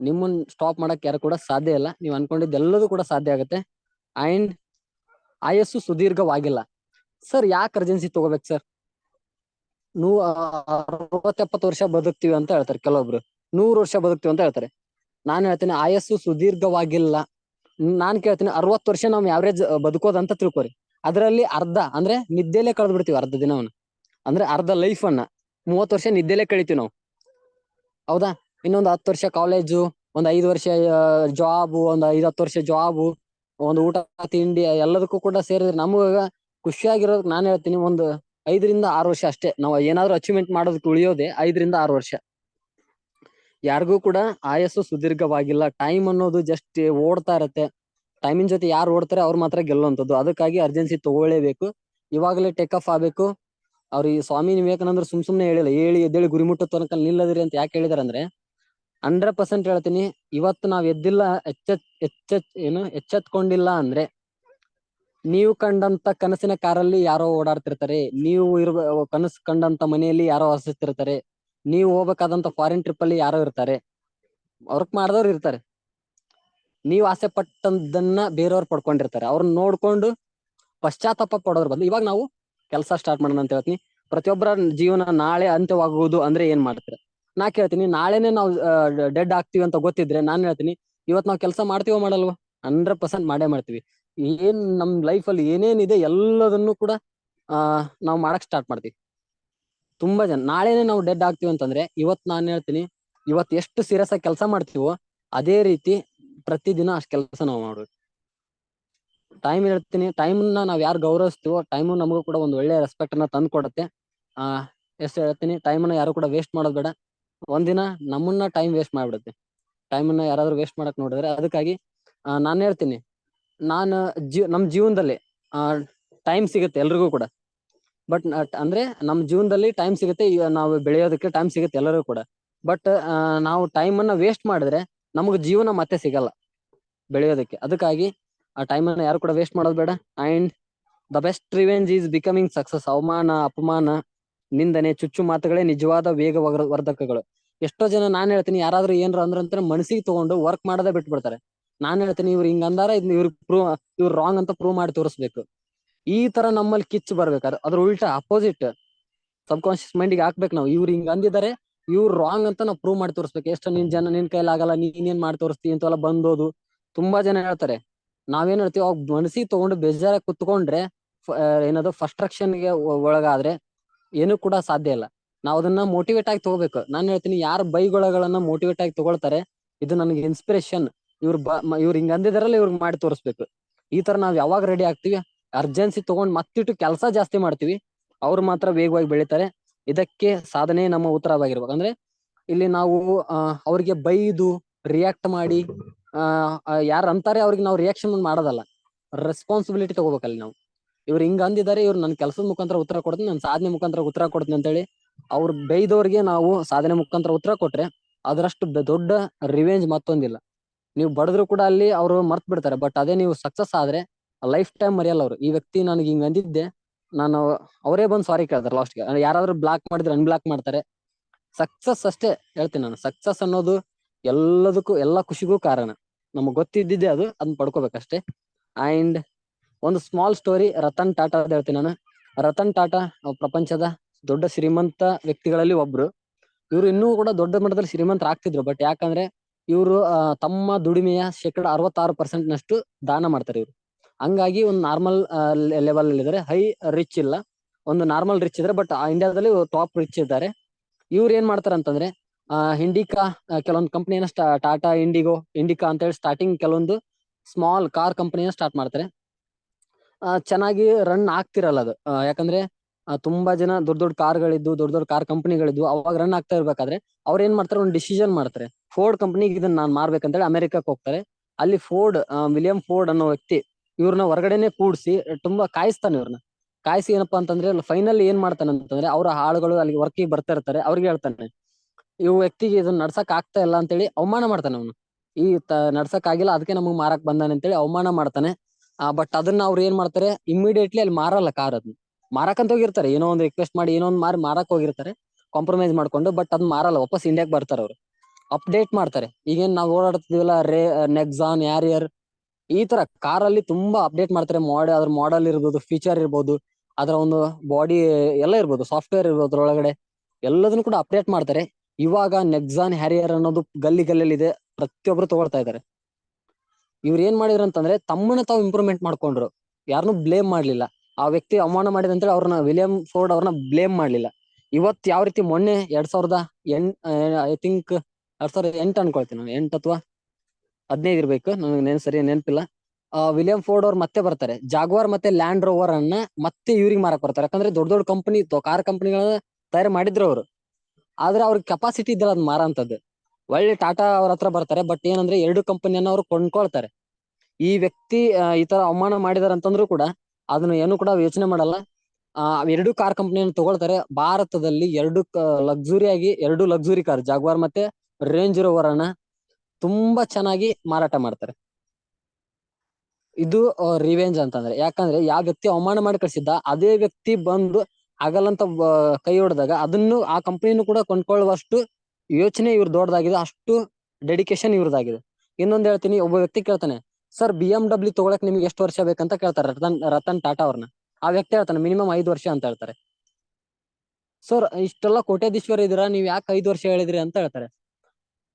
ನಿಮ್ಮನ್ ಸ್ಟಾಪ್ ಮಾಡಕ್ ಯಾರು ಕೂಡ ಸಾಧ್ಯ ಇಲ್ಲ. ನೀವು ಅನ್ಕೊಂಡಿದ್ದು ಎಲ್ಲದೂ ಕೂಡ ಸಾಧ್ಯ ಆಗುತ್ತೆ. ಅಂಡ್ ಆಯಸ್ಸು ಸುದೀರ್ಘವಾಗಿಲ್ಲ. ಸರ್ ಯಾಕೆ ಅರ್ಜೆನ್ಸಿ ತಗೋಬೇಕು ಸರ್? 60-70 ವರ್ಷ ಬದುಕ್ತಿವಿ ಅಂತ ಹೇಳ್ತಾರೆ ಕೆಲವೊಬ್ರು, 100 ವರ್ಷ ಬದುಕ್ತಿವಿ ಅಂತ ಹೇಳ್ತಾರೆ. ನಾನು ಹೇಳ್ತೀನಿ, ಆಯಸ್ಸು ಸುದೀರ್ಘವಾಗಿಲ್ಲ. ನಾನ್ ಕೇಳ್ತೀನಿ, 60 ವರ್ಷ ನಾವು ಯಾವ್ರೇಜ್ ಬದುಕೋದಂತ ತಿಳ್ಕೊರಿ. ಅದರಲ್ಲಿ ಅರ್ಧ ಅಂದ್ರೆ ನಿದ್ದೆಲೆ ಕಳೆದ್ ಬಿಡ್ತೀವಿ, ಅರ್ಧ ದಿನವನ್ನ, ಅಂದ್ರೆ ಅರ್ಧ ಲೈಫ್ ಅನ್ನ 30 ವರ್ಷ ನಿದ್ದೆಲೆ ಕಳಿತೀವಿ ನಾವು, ಹೌದಾ? ಇನ್ನೊಂದು 10 ವರ್ಷ ಕಾಲೇಜು, ಒಂದ್ 5 ವರ್ಷ ಜಾಬ್, ಒಂದ್ 5-10 ವರ್ಷ ಜಾಬು, ಒಂದು ಊಟ ತಿಂಡಿ ಎಲ್ಲದಕ್ಕೂ ಕೂಡ ಸೇರಿದ್ರೆ ನಮಗ ಖುಷಿಯಾಗಿರೋದಕ್ಕೆ ನಾನು ಹೇಳ್ತೀನಿ, ಒಂದು 5-6 ವರ್ಷ ಅಷ್ಟೇ. ನಾವು ಏನಾದ್ರು ಅಚೀವ್ಮೆಂಟ್ ಮಾಡೋದಕ್ಕೆ ಉಳಿಯೋದೆ 5-6 ವರ್ಷ. ಯಾರಿಗೂ ಕೂಡ ಆಯಸ್ಸು ಸುದೀರ್ಘವಾಗಿಲ್ಲ. ಟೈಮ್ ಅನ್ನೋದು ಜಸ್ಟ್ ಓಡ್ತಾ ಇರತ್ತೆ. ಟೈಮಿನ ಜೊತೆ ಯಾರು ಓಡ್ತಾರೆ ಅವ್ರು ಮಾತ್ರ ಗೆಲ್ಲುವಂಥದ್ದು. ಅದಕ್ಕಾಗಿ ಅರ್ಜೆನ್ಸಿ ತಗೊಳ್ಳೇಬೇಕು, ಇವಾಗಲೇ ಟೇಕ್ ಆಫ್ ಆಗ್ಬೇಕು. ಅವ್ರು ಈ ಸ್ವಾಮಿ ವಿವೇಕಾನಂದರು ಸುಮ್ನೆ ಹೇಳಿಲ್ಲ, ಹೇಳಿ ಎದ್ದೇಳಿ ಗುರಿ ಮುಟ್ಟೋ ತನಕ ನಿಲ್ಲದಿರಿ ಅಂತ ಯಾಕೆ ಹೇಳಿದಾರೆ ಅಂದ್ರೆ, 100% ಹೇಳ್ತೀನಿ, ಇವತ್ತು ನಾವ್ ಎದ್ದಿಲ್ಲ, ಎಚ್ಚೆತ್ಕೊಂಡಿಲ್ಲ ಅಂದ್ರೆ, ನೀವು ಕಂಡಂತ ಕನಸಿನ ಕಾರಲ್ಲಿ ಯಾರೋ ಓಡಾಡ್ತಿರ್ತಾರೆ, ನೀವು ಕನಸು ಕಂಡಂತ ಮನೆಯಲ್ಲಿ ಯಾರೋ ಹಸಿತಿರ್ತಾರೆ, ನೀವು ಹೋಗ್ಬೇಕಾದಂತ ಫಾರಿನ್ ಟ್ರಿಪ್ ಅಲ್ಲಿ ಯಾರೋ ಇರ್ತಾರೆ, ವರ್ಕ್ ಮಾಡಿದವ್ರು ಇರ್ತಾರೆ. ನೀವು ಆಸೆ ಪಟ್ಟದನ್ನ ಬೇರೆಯವ್ರು ಪಡ್ಕೊಂಡಿರ್ತಾರೆ. ಅವ್ರನ್ನ ನೋಡ್ಕೊಂಡು ಪಶ್ಚಾತ್ತಾಪ ಪಡೋದ್ರ ಬದಲು ಇವಾಗ ನಾವು ಕೆಲಸ ಸ್ಟಾರ್ಟ್ ಮಾಡೋಣ ಅಂತ ಹೇಳ್ತೀನಿ. ಪ್ರತಿಯೊಬ್ಬರ ಜೀವನ ನಾಳೆ ಅಂತ್ಯವಾಗುವುದು ಅಂದ್ರೆ ಏನ್ ಮಾಡ್ತಾರೆ? ನಾ ಕೇಳ್ತೀನಿ, ನಾಳೆನೆ ನಾವು ಡೆಡ್ ಆಗ್ತೀವಿ ಅಂತ ಗೊತ್ತಿದ್ರೆ ನಾನ್ ಹೇಳ್ತೀನಿ, ಇವತ್ ನಾವು ಕೆಲಸ ಮಾಡ್ತೀವೋ ಮಾಡಲ್ವೋ? 100% ಮಾಡೇ ಮಾಡ್ತೀವಿ. ಏನ್ ನಮ್ ಲೈಫ್ ಅಲ್ಲಿ ಏನೇನಿದೆ ಎಲ್ಲದನ್ನು ಕೂಡ ನಾವು ಮಾಡಕ್ ಸ್ಟಾರ್ಟ್ ಮಾಡ್ತೀವಿ. ತುಂಬಾ ಜನ ನಾಳೆನೆ ನಾವು ಡೆಡ್ ಆಗ್ತೀವಿ ಅಂತಂದ್ರೆ, ಇವತ್ ನಾನ್ ಹೇಳ್ತೀನಿ, ಇವತ್ ಎಷ್ಟು ಸೀರಿಯಸ್ ಆಗಿ ಕೆಲಸ ಮಾಡ್ತೀವೋ ಅದೇ ರೀತಿ ಪ್ರತಿದಿನ ಅಷ್ಟ್ ಕೆಲಸ ನಾವು ಮಾಡ್ಬೇಕು. ಟೈಮ್ ಹೇಳ್ತೀನಿ, ಟೈಮ್ನ ನಾವ್ ಯಾರು ಗೌರವಿಸ್ತೀವೋ ಟೈಮು ನಮಗೂ ಕೂಡ ಒಂದು ಒಳ್ಳೆ ರೆಸ್ಪೆಕ್ಟ್ ಅನ್ನ ತಂದು ಕೊಡುತ್ತೆ. ಎಷ್ಟು ಹೇಳ್ತೀನಿ, ಟೈಮನ್ನ ಯಾರು ಕೂಡ ವೇಸ್ಟ್ ಮಾಡೋದ್ ಬೇಡ. ಒಂದಿನ ನಮ್ಮನ್ನ ಟೈಮ್ ವೇಸ್ಟ್ ಮಾಡ್ಬಿಡುತ್ತೆ. ಟೈಮನ್ನ ಯಾರಾದ್ರೂ ವೇಸ್ಟ್ ಮಾಡಕ್ ನೋಡಿದ್ರೆ, ಅದಕ್ಕಾಗಿ ನಾನು ಹೇಳ್ತೀನಿ, ನಮ್ ಜೀವನದಲ್ಲಿ ಟೈಮ್ ಸಿಗುತ್ತೆ ಎಲ್ರಿಗೂ ಕೂಡ. ಬಟ್ ಅಂದ್ರೆ ನಮ್ ಜೀವನದಲ್ಲಿ ಟೈಮ್ ಸಿಗುತ್ತೆ, ನಾವು ಬೆಳೆಯೋದಕ್ಕೆ ಟೈಮ್ ಸಿಗುತ್ತೆ ಎಲ್ಲರಿಗೂ ಕೂಡ. ಬಟ್ ನಾವು ಟೈಮ್ ಅನ್ನ ವೇಸ್ಟ್ ಮಾಡಿದ್ರೆ ನಮಗ್ ಜೀವನ ಮತ್ತೆ ಸಿಗಲ್ಲ ಬೆಳೆಯೋದಕ್ಕೆ. ಅದಕ್ಕಾಗಿ ಆ ಟೈಮ್ ಅನ್ನ ಯಾರು ಕೂಡ ವೇಸ್ಟ್ ಮಾಡೋದು ಬೇಡ. And the best revenge is becoming success. ಅವಮಾನ, ಅಪಮಾನ, ನಿಂದನೆ, ಚುಚ್ಚು ಮಾತುಗಳೇ ನಿಜವಾದ ವರ್ಧಕಗಳು. ಎಷ್ಟೋ ಜನ ನಾನ್ ಹೇಳ್ತೀನಿ, ಯಾರಾದ್ರೂ ಏನ್ರ ಅಂದ್ರ ಮನಸ್ಸಿಗೆ ತಗೊಂಡು ವರ್ಕ್ ಮಾಡದೆ ಬಿಟ್ಬಿಡ್ತಾರೆ. ನಾನ್ ಹೇಳ್ತೀನಿ, ಇವ್ರು ಹಿಂಗ ಅಂದಾರ, ಇವ್ರು ರಾಂಗ್ ಅಂತ ಪ್ರೂವ್ ಮಾಡಿ ತೋರಿಸ್ಬೇಕು. ಈ ತರ ನಮ್ಮಲ್ಲಿ ಕಿಚ್ಚು ಬರ್ಬೇಕಾದ್ರೆ ಅದ್ರ ಉಲ್ಟಾ ಅಪೋಸಿಟ್ ಸಬ್ ಕಾನ್ಶಿಯಸ್ ಮೈಂಡಿಗೆ ಹಾಕ್ಬೇಕು ನಾವು. ಇವ್ರು ಹಿಂಗ ಅಂದಿದ್ದಾರೆ, ಇವ್ರು ರಾಂಗ್ ಅಂತ ನಾವು ಪ್ರೂವ್ ಮಾಡಿ ತೋರಿಸ್ಬೇಕು. ಎಷ್ಟು ನಿನ್ ಕೈಲಾಗಲ್ಲ, ನೀನೇನ್ ಮಾಡಿ ತೋರಿಸ್ತಿ ಅಂತೆಲ್ಲ ಬಂದೋದು ತುಂಬಾ ಜನ ಹೇಳ್ತಾರೆ. ನಾವೇನ್ ಹೇಳ್ತೀವಿ, ಅವಾಗ ಮನಸ್ಸಿಗೆ ತಗೊಂಡು ಬೇಜಾರ ಕುತ್ಕೊಂಡ್ರೆ, ಏನದು ಫ್ರಸ್ಟ್ರೇಷನ್ಗೆ ಒಳಗಾದ್ರೆ ಏನು ಕೂಡ ಸಾಧ್ಯ ಇಲ್ಲ. ನಾವ್ ಅದನ್ನ ಮೋಟಿವೇಟ್ ಆಗಿ ತಗೋಬೇಕು. ನಾನು ಹೇಳ್ತೀನಿ, ಯಾರು ಬೈಗೊಳಗಳನ್ನ ಮೋಟಿವೇಟ್ ಆಗಿ ತಗೊಳ್ತಾರೆ, ಇದು ನನಗೆ ಇನ್ಸ್ಪಿರೇಷನ್, ಇವ್ರು ಹಿಂಗ ಅಂದಿದಾರಲ್ಲ, ಇವ್ರಿಗೆ ಮಾಡಿ ತೋರಿಸ್ಬೇಕು. ಈ ತರ ನಾವ್ ಯಾವಾಗ ರೆಡಿ ಆಗ್ತಿವಿ, ಅರ್ಜೆನ್ಸಿ ತಗೊಂಡ್ ಮತ್ತಿಟ್ಟು ಕೆಲಸ ಜಾಸ್ತಿ ಮಾಡ್ತೀವಿ, ಅವ್ರು ಮಾತ್ರ ವೇಗವಾಗಿ ಬೆಳಿತಾರೆ. ಇದಕ್ಕೆ ಸಾಧನೆ ನಮ್ಮ ಉತ್ತರವಾಗಿರ್ಬೇಕು. ಅಂದ್ರೆ ಇಲ್ಲಿ ನಾವು ಅವ್ರಿಗೆ ಬೈದು ರಿಯಾಕ್ಟ್ ಮಾಡಿ ಯಾರು ಅಂತಾರೆ ಅವ್ರಿಗೆ ನಾವು ರಿಯಾಕ್ಷನ್ ಮಾಡೋದಲ್ಲ, ರೆಸ್ಪಾನ್ಸಿಬಿಲಿಟಿ ತಗೋಬೇಕಲ್ಲಿ ನಾವು. ಇವ್ರು ಹಿಂಗ ಅಂದಿದ್ದಾರೆ, ಇವ್ರು ನನ್ನ ಕೆಲಸದ ಮುಖಾಂತರ ಉತ್ತರ ಕೊಡ್ತೀನಿ, ನನ್ನ ಸಾಧನೆ ಮುಖಾಂತರ ಉತ್ತರ ಕೊಡ್ತೀನಿ ಅಂತೇಳಿ ಅವ್ರು ಬೈದವ್ರಿಗೆ ನಾವು ಸಾಧನೆ ಮುಖಾಂತರ ಉತ್ತರ ಕೊಟ್ರೆ ಅದರಷ್ಟು ದೊಡ್ಡ ರಿವೆಂಜ್ ಮತ್ತೊಂದಿಲ್ಲ. ನೀವು ಬಡದ್ರು ಕೂಡ ಅಲ್ಲಿ ಅವರು ಮರ್ತ್ ಬಿಡ್ತಾರೆ. ಬಟ್ ಅದೇ ನೀವು ಸಕ್ಸಸ್ ಆದ್ರೆ ಲೈಫ್ ಟೈಮ್ ಮರೆಯಲ್ಲ ಅವ್ರು. ಈ ವ್ಯಕ್ತಿ ನನಗೆ ಹಿಂಗ ಅಂದಿದ್ದೆ, ನಾನು ಅವರೇ ಬಂದು ಸಾರಿ ಕೇಳ್ತಾರೆ ಲಾಸ್ಟ್ಗೆ. ಯಾರಾದ್ರೂ ಬ್ಲಾಕ್ ಮಾಡಿದ್ರೆ ಅನ್ಬ್ಲಾಕ್ ಮಾಡ್ತಾರೆ. ಸಕ್ಸಸ್ ಅಷ್ಟೇ ಹೇಳ್ತೀನಿ ನಾನು. ಸಕ್ಸಸ್ ಅನ್ನೋದು ಎಲ್ಲದಕ್ಕೂ, ಎಲ್ಲ ಖುಷಿಗೂ ಕಾರಣ. ನಮಗ್ ಗೊತ್ತಿದ್ದಿದ್ದೆ ಅದನ್ನ ಪಡ್ಕೋಬೇಕಷ್ಟೇ. ಅಂಡ್ ಒಂದು ಸ್ಮಾಲ್ ಸ್ಟೋರಿ, ರತನ್ ಟಾಟಾ ಅಂತ ಹೇಳ್ತೀನಿ ನಾನು. ರತನ್ ಟಾಟಾ ಪ್ರಪಂಚದ ದೊಡ್ಡ ಶ್ರೀಮಂತ ವ್ಯಕ್ತಿಗಳಲ್ಲಿ ಒಬ್ರು. ಇವ್ರು ಇನ್ನೂ ಕೂಡ ದೊಡ್ಡ ಮಟ್ಟದಲ್ಲಿ ಶ್ರೀಮಂತರ ಆಗ್ತಿದ್ರು. ಬಟ್ ಯಾಕಂದ್ರೆ ಇವರು ತಮ್ಮ ದುಡಿಮೆಯ 66% ನಷ್ಟು ದಾನ ಮಾಡ್ತಾರೆ ಇವ್ರು. ಹಂಗಾಗಿ ಒಂದು ನಾರ್ಮಲ್ ಲೆವೆಲ್ ಇದ್ದಾರೆ, ಹೈ ರಿಚ್ ಇಲ್ಲ, ಒಂದು ನಾರ್ಮಲ್ ರಿಚ್ ಇದ್ರೆ. ಬಟ್ ಇಂಡಿಯಾದಲ್ಲಿ ಟಾಪ್ ರಿಚ್ ಇದ್ದಾರೆ. ಇವ್ರು ಏನ್ ಮಾಡ್ತಾರ ಅಂತಂದ್ರೆ ಇಂಡಿಕಾ ಕೆಲವೊಂದು ಕಂಪನಿಯನ್ನ ಟಾಟಾ ಇಂಡಿಕಾ ಅಂತ ಹೇಳಿ ಸ್ಟಾರ್ಟಿಂಗ್ ಕೆಲವೊಂದು ಸ್ಮಾಲ್ ಕಾರ್ ಕಂಪನಿಯನ್ನ ಸ್ಟಾರ್ಟ್ ಮಾಡ್ತಾರೆ. ಚೆನ್ನಾಗಿ ರನ್ ಆಗ್ತಿರಲ್ಲ ಅದು. ಯಾಕಂದ್ರೆ ತುಂಬಾ ಜನ ದೊಡ್ಡ ದೊಡ್ಡ ಕಾರ್ಗಳಿದ್ದು, ದೊಡ್ಡ ದೊಡ್ಡ ಕಾರ್ ಕಂಪನಿಗಳಿದ್ದು, ಅವಾಗ ರನ್ ಆಗ್ತಾ ಇರ್ಬೇಕಾದ್ರೆ ಅವ್ರ ಏನ್ ಮಾಡ್ತಾರೆ, ಒಂದು ಡಿಸಿಷನ್ ಮಾಡ್ತಾರೆ, ಫೋರ್ಡ್ ಕಂಪನಿಗೆ ಇದನ್ನ ನಾನ್ ಮಾರ್ಬೇಕಂತೇಳಿ ಅಮೆರಿಕಕ್ಕೆ ಹೋಗ್ತಾರೆ. ಅಲ್ಲಿ ವಿಲಿಯಂ ಫೋರ್ಡ್ ಅನ್ನೋ ವ್ಯಕ್ತಿ ಇವ್ರನ್ನ ಹೊರಗಡೆನೆ ಕೂಡ್ಸಿ ತುಂಬಾ ಕಾಯಿಸ್ತಾನೆ. ಇವ್ರನ್ನ ಕಾಯಿಸಿ ಏನಪ್ಪಾ ಅಂತಂದ್ರೆ ಫೈನಲ್ ಏನ್ ಮಾಡ್ತಾನೆ ಅಂತಂದ್ರೆ, ಅವ್ರ ಆಳುಗಳು ಅಲ್ಲಿ ವರ್ಕಿಗೆ ಬರ್ತಾ ಇರ್ತಾರೆ, ಅವ್ರಿಗೆ ಹೇಳ್ತಾನೆ, ಇವ್ ವ್ಯಕ್ತಿಗೆ ಇದನ್ನ ನಡ್ಸಕ್ ಆಗ್ತಾ ಇಲ್ಲ ಅಂತೇಳಿ ಅವಮಾನ ಮಾಡ್ತಾನೆ. ಅವನು ನಡ್ಸಕ್ ಆಗಿಲ್ಲ, ಅದಕ್ಕೆ ನಮಗ್ ಮಾರಕ್ ಬಂದಾನೆ ಅಂತೇಳಿ ಅವಮಾನ ಮಾಡ್ತಾನೆ. ಬಟ್ ಅದನ್ನ ಅವ್ರು ಏನ್ ಮಾಡ್ತಾರೆ, ಇಮಿಡಿಯೇಟ್ಲಿ ಅಲ್ಲಿ ಮಾರಲ್ಲ ಕಾರ್. ಅದನ್ನ ಮಾರಕಂತ ಹೋಗಿರ್ತಾರೆ, ಏನೋ ಒಂದು ರಿಕ್ವೆಸ್ಟ್ ಮಾಡಿ ಏನೋ ಒಂದು ಮಾರಕ್ ಹೋಗಿರ್ತಾರೆ ಕಾಂಪ್ರಮೈಸ್ ಮಾಡ್ಕೊಂಡು. ಬಟ್ ಅದನ್ನ ಮಾರಲ್ಲ, ವಾಪಸ್ ಇಂಡಿಯಾಕ್ ಬರ್ತಾರೆ ಅವ್ರು. ಅಪ್ಡೇಟ್ ಮಾಡ್ತಾರೆ. ಈಗೇನ್ ನಾವು ಓಡಾಡ್ತಿದೀವಲ್ಲ, ನೆಕ್ಸಾನ್, ಹ್ಯಾರಿಯರ್, ಈ ತರ ಕಾರಲ್ಲಿ ತುಂಬಾ ಅಪ್ಡೇಟ್ ಮಾಡ್ತಾರೆ. ಅದ್ರ ಮಾಡೆಲ್ ಇರ್ಬೋದು, ಫೀಚರ್ ಇರ್ಬೋದು, ಅದರ ಒಂದು ಬಾಡಿ ಎಲ್ಲ ಇರ್ಬೋದು, ಸಾಫ್ಟ್ವೇರ್ ಇರ್ಬೋದು, ಅದ್ರೊಳಗಡೆ ಎಲ್ಲದನ್ನು ಕೂಡ ಅಪ್ಡೇಟ್ ಮಾಡ್ತಾರೆ. ಇವಾಗ ನೆಕ್ಸಾನ್, ಹ್ಯಾರಿಯರ್ ಅನ್ನೋದು ಗಲ್ಲಿ ಇದೆ, ಪ್ರತಿಯೊಬ್ರು ತಗೊಳ್ತಾ ಇದ್ದಾರೆ. ಇವ್ರು ಏನ್ ಮಾಡಿದ್ರು ಅಂತಂದ್ರೆ ತಮ್ಮನ್ನ ತಾವು ಇಂಪ್ರೂವ್ಮೆಂಟ್ ಮಾಡ್ಕೊಂಡ್ರು, ಯಾರನ್ನೂ ಬ್ಲೇಮ್ ಮಾಡ್ಲಿಲ್ಲ. ಆ ವ್ಯಕ್ತಿ ಅವಮಾನ ಮಾಡಿದ ಅಂತೇಳಿ ಅವ್ರನ್ನ, ವಿಲಿಯಂ ಫೋರ್ಡ್ ಅವ್ರನ್ನ ಬ್ಲೇಮ್ ಮಾಡ್ಲಿಲ್ಲ. ಇವತ್ ಯಾವ ರೀತಿ ಮೊನ್ನೆ 2008 ಐ ಥಿಂಕ್ 2008 ಅನ್ಕೊಳ್ತೀನಿ ನಾನು, 8 ಅಥವಾ 15 ಇರ್ಬೇಕು, ನನಗೆ ಸರಿ ನೆನಪಿಲ್ಲ. ವಿಲಿಯಂ ಫೋರ್ಡ್ ಅವ್ರು ಮತ್ತೆ ಬರ್ತಾರೆ, ಜಾಗ್ವಾರ್ ಮತ್ತೆ ಲ್ಯಾಂಡ್ ರೋವರ್ ಅನ್ನ ಮತ್ತೆ ಇವ್ರಿಗೆ ಮಾರಕ್ ಬರ್ತಾರೆ. ಯಾಕಂದ್ರೆ ದೊಡ್ಡ ದೊಡ್ಡ ಕಂಪನಿ, ಕಾರ್ ಕಂಪನಿಗಳನ್ನ ತಯಾರು ಮಾಡಿದ್ರು ಅವರು. ಆದ್ರೆ ಅವ್ರಿಗೆ ಕೆಪಾಸಿಟಿ ಇದ್ದಲ್ಲ ಅದ್ ಮಾರಂತದ್ದು. ಒಳ್ಳೆ ಟಾಟಾ ಅವ್ರ ಹತ್ರ ಬರ್ತಾರೆ. ಬಟ್ ಏನಂದ್ರೆ 2 ಕಂಪನಿಯನ್ನ ಅವ್ರು ಕೊಂಡ್ಕೊಳ್ತಾರೆ. ಈ ವ್ಯಕ್ತಿ ಈ ತರ ಅವಮಾನ ಮಾಡಿದಾರೆ ಅಂತಂದ್ರು ಕೂಡ ಅದನ್ನ ಏನು ಕೂಡ ಯೋಚನೆ ಮಾಡಲ್ಲ. 2 ಕಾರ್ ಕಂಪನಿಯನ್ನು ತಗೊಳ್ತಾರೆ. ಭಾರತದಲ್ಲಿ 2 ಲಕ್ಸುರಿ ಕಾರ್, ಜಾಗ್ವಾರ್ ಮತ್ತೆ ರೇಂಜ್ ರೋವರ್ ಅನ್ನ ತುಂಬಾ ಚೆನ್ನಾಗಿ ಮಾರಾಟ ಮಾಡ್ತಾರೆ. ಇದು ರಿವೆಂಜ್ ಅಂತಂದ್ರೆ. ಯಾಕಂದ್ರೆ ಯಾವ ವ್ಯಕ್ತಿ ಅವಮಾನ ಮಾಡಿ ಕಳ್ಸಿದ್ದ ಅದೇ ವ್ಯಕ್ತಿ ಬಂದು ಆಗಲ್ಲಂತ ಕೈ ಹೊಡೆದಾಗ ಅದನ್ನು ಆ ಕಂಪನಿನೂ ಕೂಡ ಕೊಂಡ್ಕೊಳ್ಳುವಷ್ಟು ಯೋಚನೆ ಇವ್ರು ದೊಡ್ಡದಾಗಿದೆ, ಅಷ್ಟು ಡೆಡಿಕೇಶನ್ ಇವ್ರದಾಗಿದೆ. ಇನ್ನೊಂದ್ ಹೇಳ್ತೀನಿ, ಒಬ್ಬ ವ್ಯಕ್ತಿ ಕೇಳ್ತಾನೆ, ಸರ್ BMW ತಗೊಳಕ್ ನಿಮ್ಗೆ ಎಷ್ಟು ವರ್ಷ ಬೇಕಂತ ಕೇಳ್ತಾರೆ ರತನ್ ಟಾಟಾ ಅವ್ರನ್ನ. ಆ ವ್ಯಕ್ತಿ ಹೇಳ್ತಾನೆ, ಮಿನಿಮಮ್ 5 ವರ್ಷ ಅಂತ ಹೇಳ್ತಾರೆ. ಸರ್ ಇಷ್ಟೆಲ್ಲ ಕೋಟ್ಯಾಧೀಶ್ವರ ಇದೀರಾ, ನೀವ್ ಯಾಕೆ 5 ವರ್ಷ ಹೇಳಿದ್ರಿ ಅಂತ ಹೇಳ್ತಾರೆ.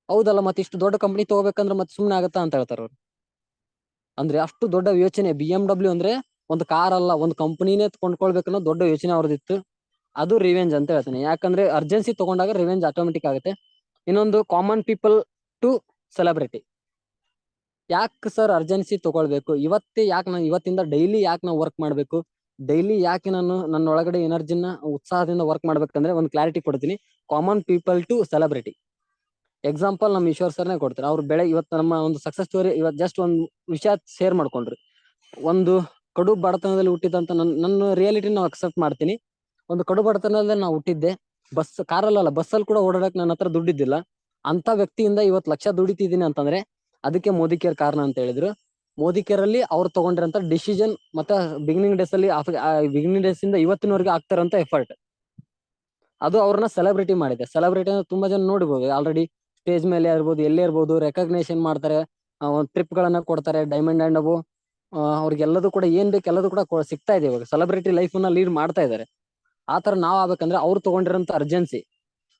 ಹೌದಲ್ಲ, ಮತ್ತೆ ಇಷ್ಟು ದೊಡ್ಡ ಕಂಪನಿ ತಗೋಬೇಕಂದ್ರೆ ಮತ್ತೆ ಸುಮ್ನೆ ಆಗತ್ತಾ ಅಂತ ಹೇಳ್ತಾರೆ ಅವ್ರು. ಅಂದ್ರೆ ಅಷ್ಟು ದೊಡ್ಡ ಯೋಚನೆ. BMW ಅಂದ್ರೆ ಒಂದು ಕಾರ್ ಅಲ್ಲ, ಒಂದು ಕಂಪನಿನೇ ಕೊಂಡ್ಕೊಳ್ಬೇಕನ್ನೋ ದೊಡ್ಡ ಯೋಚನೆ ಅವ್ರದಿತ್ತು. ಅದು ರಿವೆಂಜ್ ಅಂತ ಹೇಳ್ತೀನಿ. ಯಾಕಂದ್ರೆ ಅರ್ಜೆನ್ಸಿ ತಗೊಂಡಾಗ ರಿವೆಂಜ್ ಆಟೋಮೆಟಿಕ್ ಆಗುತ್ತೆ. ಇನ್ನೊಂದು, ಕಾಮನ್ ಪೀಪಲ್ ಟು ಸೆಲೆಬ್ರಿಟಿ. ಯಾಕೆ ಸರ್ ಅರ್ಜೆನ್ಸಿ ತಗೊಳ್ಬೇಕು, ಇವತ್ತಿಂದ ಡೈಲಿ ಯಾಕೆ ನಾವು ವರ್ಕ್ ಮಾಡ್ಬೇಕು, ಡೈಲಿ ಯಾಕೆ ನಾನು ನನ್ನ ಒಳಗಡೆ ಎನರ್ಜಿನ ಉತ್ಸಾಹದಿಂದ ವರ್ಕ್ ಮಾಡ್ಬೇಕಂದ್ರೆ ಒಂದು ಕ್ಲಾರಿಟಿ ಕೊಡ್ತೀನಿ. Common people to celebrity. Example ನಮ್ಮ ಈಶ್ವರ್ ಸರ್ನೇ ಕೊಡ್ತಾರೆ. ಅವ್ರು ಇವತ್ತು ನಮ್ಮ ಒಂದು ಸಕ್ಸಸ್ ಸ್ಟೋರಿ, ಇವತ್ತು ಜಸ್ಟ್ ಒಂದು ವಿಷಯ ಶೇರ್ ಮಾಡ್ಕೊಂಡ್ರಿ. ಒಂದು ಕಡು ಬಡತನದಲ್ಲಿ ಹುಟ್ಟಿದಂತ ನನ್ನ ರಿಯಾಲಿಟಿ ನಾವು ಅಕ್ಸೆಪ್ಟ್ ಮಾಡ್ತೀನಿ. ಒಂದು ಕಡು ಬಡತನದಲ್ಲಿ ನಾವು ಹುಟ್ಟಿದ್ದೆ. ಕಾರಲ್ಲ, ಬಸ್ಸಲ್ಲಿ ಕೂಡ ಓಡಾಡಕ್ ನನ್ನ ಹತ್ರ ದುಡ್ಡಿದ್ದಿಲ್ಲ. ಅಂತ ವ್ಯಕ್ತಿಯಿಂದ ಇವತ್ತು ಲಕ್ಷ ದುಡಿತಿದ್ದೀನಿ ಅಂತಂದ್ರೆ ಅದಕ್ಕೆ ಮೋದಿ ಕೇರ್ ಕಾರಣ ಅಂತ ಹೇಳಿದ್ರು. ಮೋದಿ ಕೇರ್ ಅಲ್ಲಿ ಅವ್ರು ತಗೊಂಡಿರಂತ ಡಿಸಿಷನ್ ಮತ್ತೆ ಬಿಗಿನಿಂಗ್ ಡೇಸ್ ಇಂದ ಇವತ್ತಿನವರೆಗೆ ಆಗ್ತಾರಂತ ಎಫರ್ಟ್, ಅದು ಅವ್ರನ್ನ ಸೆಲೆಬ್ರಿಟಿ ಮಾಡಿದೆ. ಸೆಲೆಬ್ರಿಟಿ ತುಂಬಾ ಜನ ನೋಡ್ಬೋದು, ಆಲ್ರೆಡಿ ಸ್ಟೇಜ್ ಮೇಲೆ ಇರ್ಬೋದು, ಎಲ್ಲೇ ಇರ್ಬೋದು, ರೆಕಗ್ನೇಷನ್ ಮಾಡ್ತಾರೆ, ಟ್ರಿಪ್ ಗಳನ್ನ ಕೊಡ್ತಾರೆ, ಡೈಮಂಡ್ ಅಂಡ್ ಅಬು, ಅವ್ರಿಗೆಲ್ಲದೂ ಕೂಡ ಏನ್ ಬೇಕು ಎಲ್ಲದೂ ಕೂಡ ಸಿಗ್ತಾ ಇದೆ. ಇವಾಗ ಸೆಲೆಬ್ರಿಟಿ ಲೈಫ್ ನ ಲೀಡ್ ಮಾಡ್ತಾ ಇದಾರೆ. ಆತರ ನಾವ್ ಆಗ್ಬೇಕಂದ್ರೆ ಅವ್ರು ತಗೊಂಡಿರೋಂತ ಅರ್ಜೆನ್ಸಿ.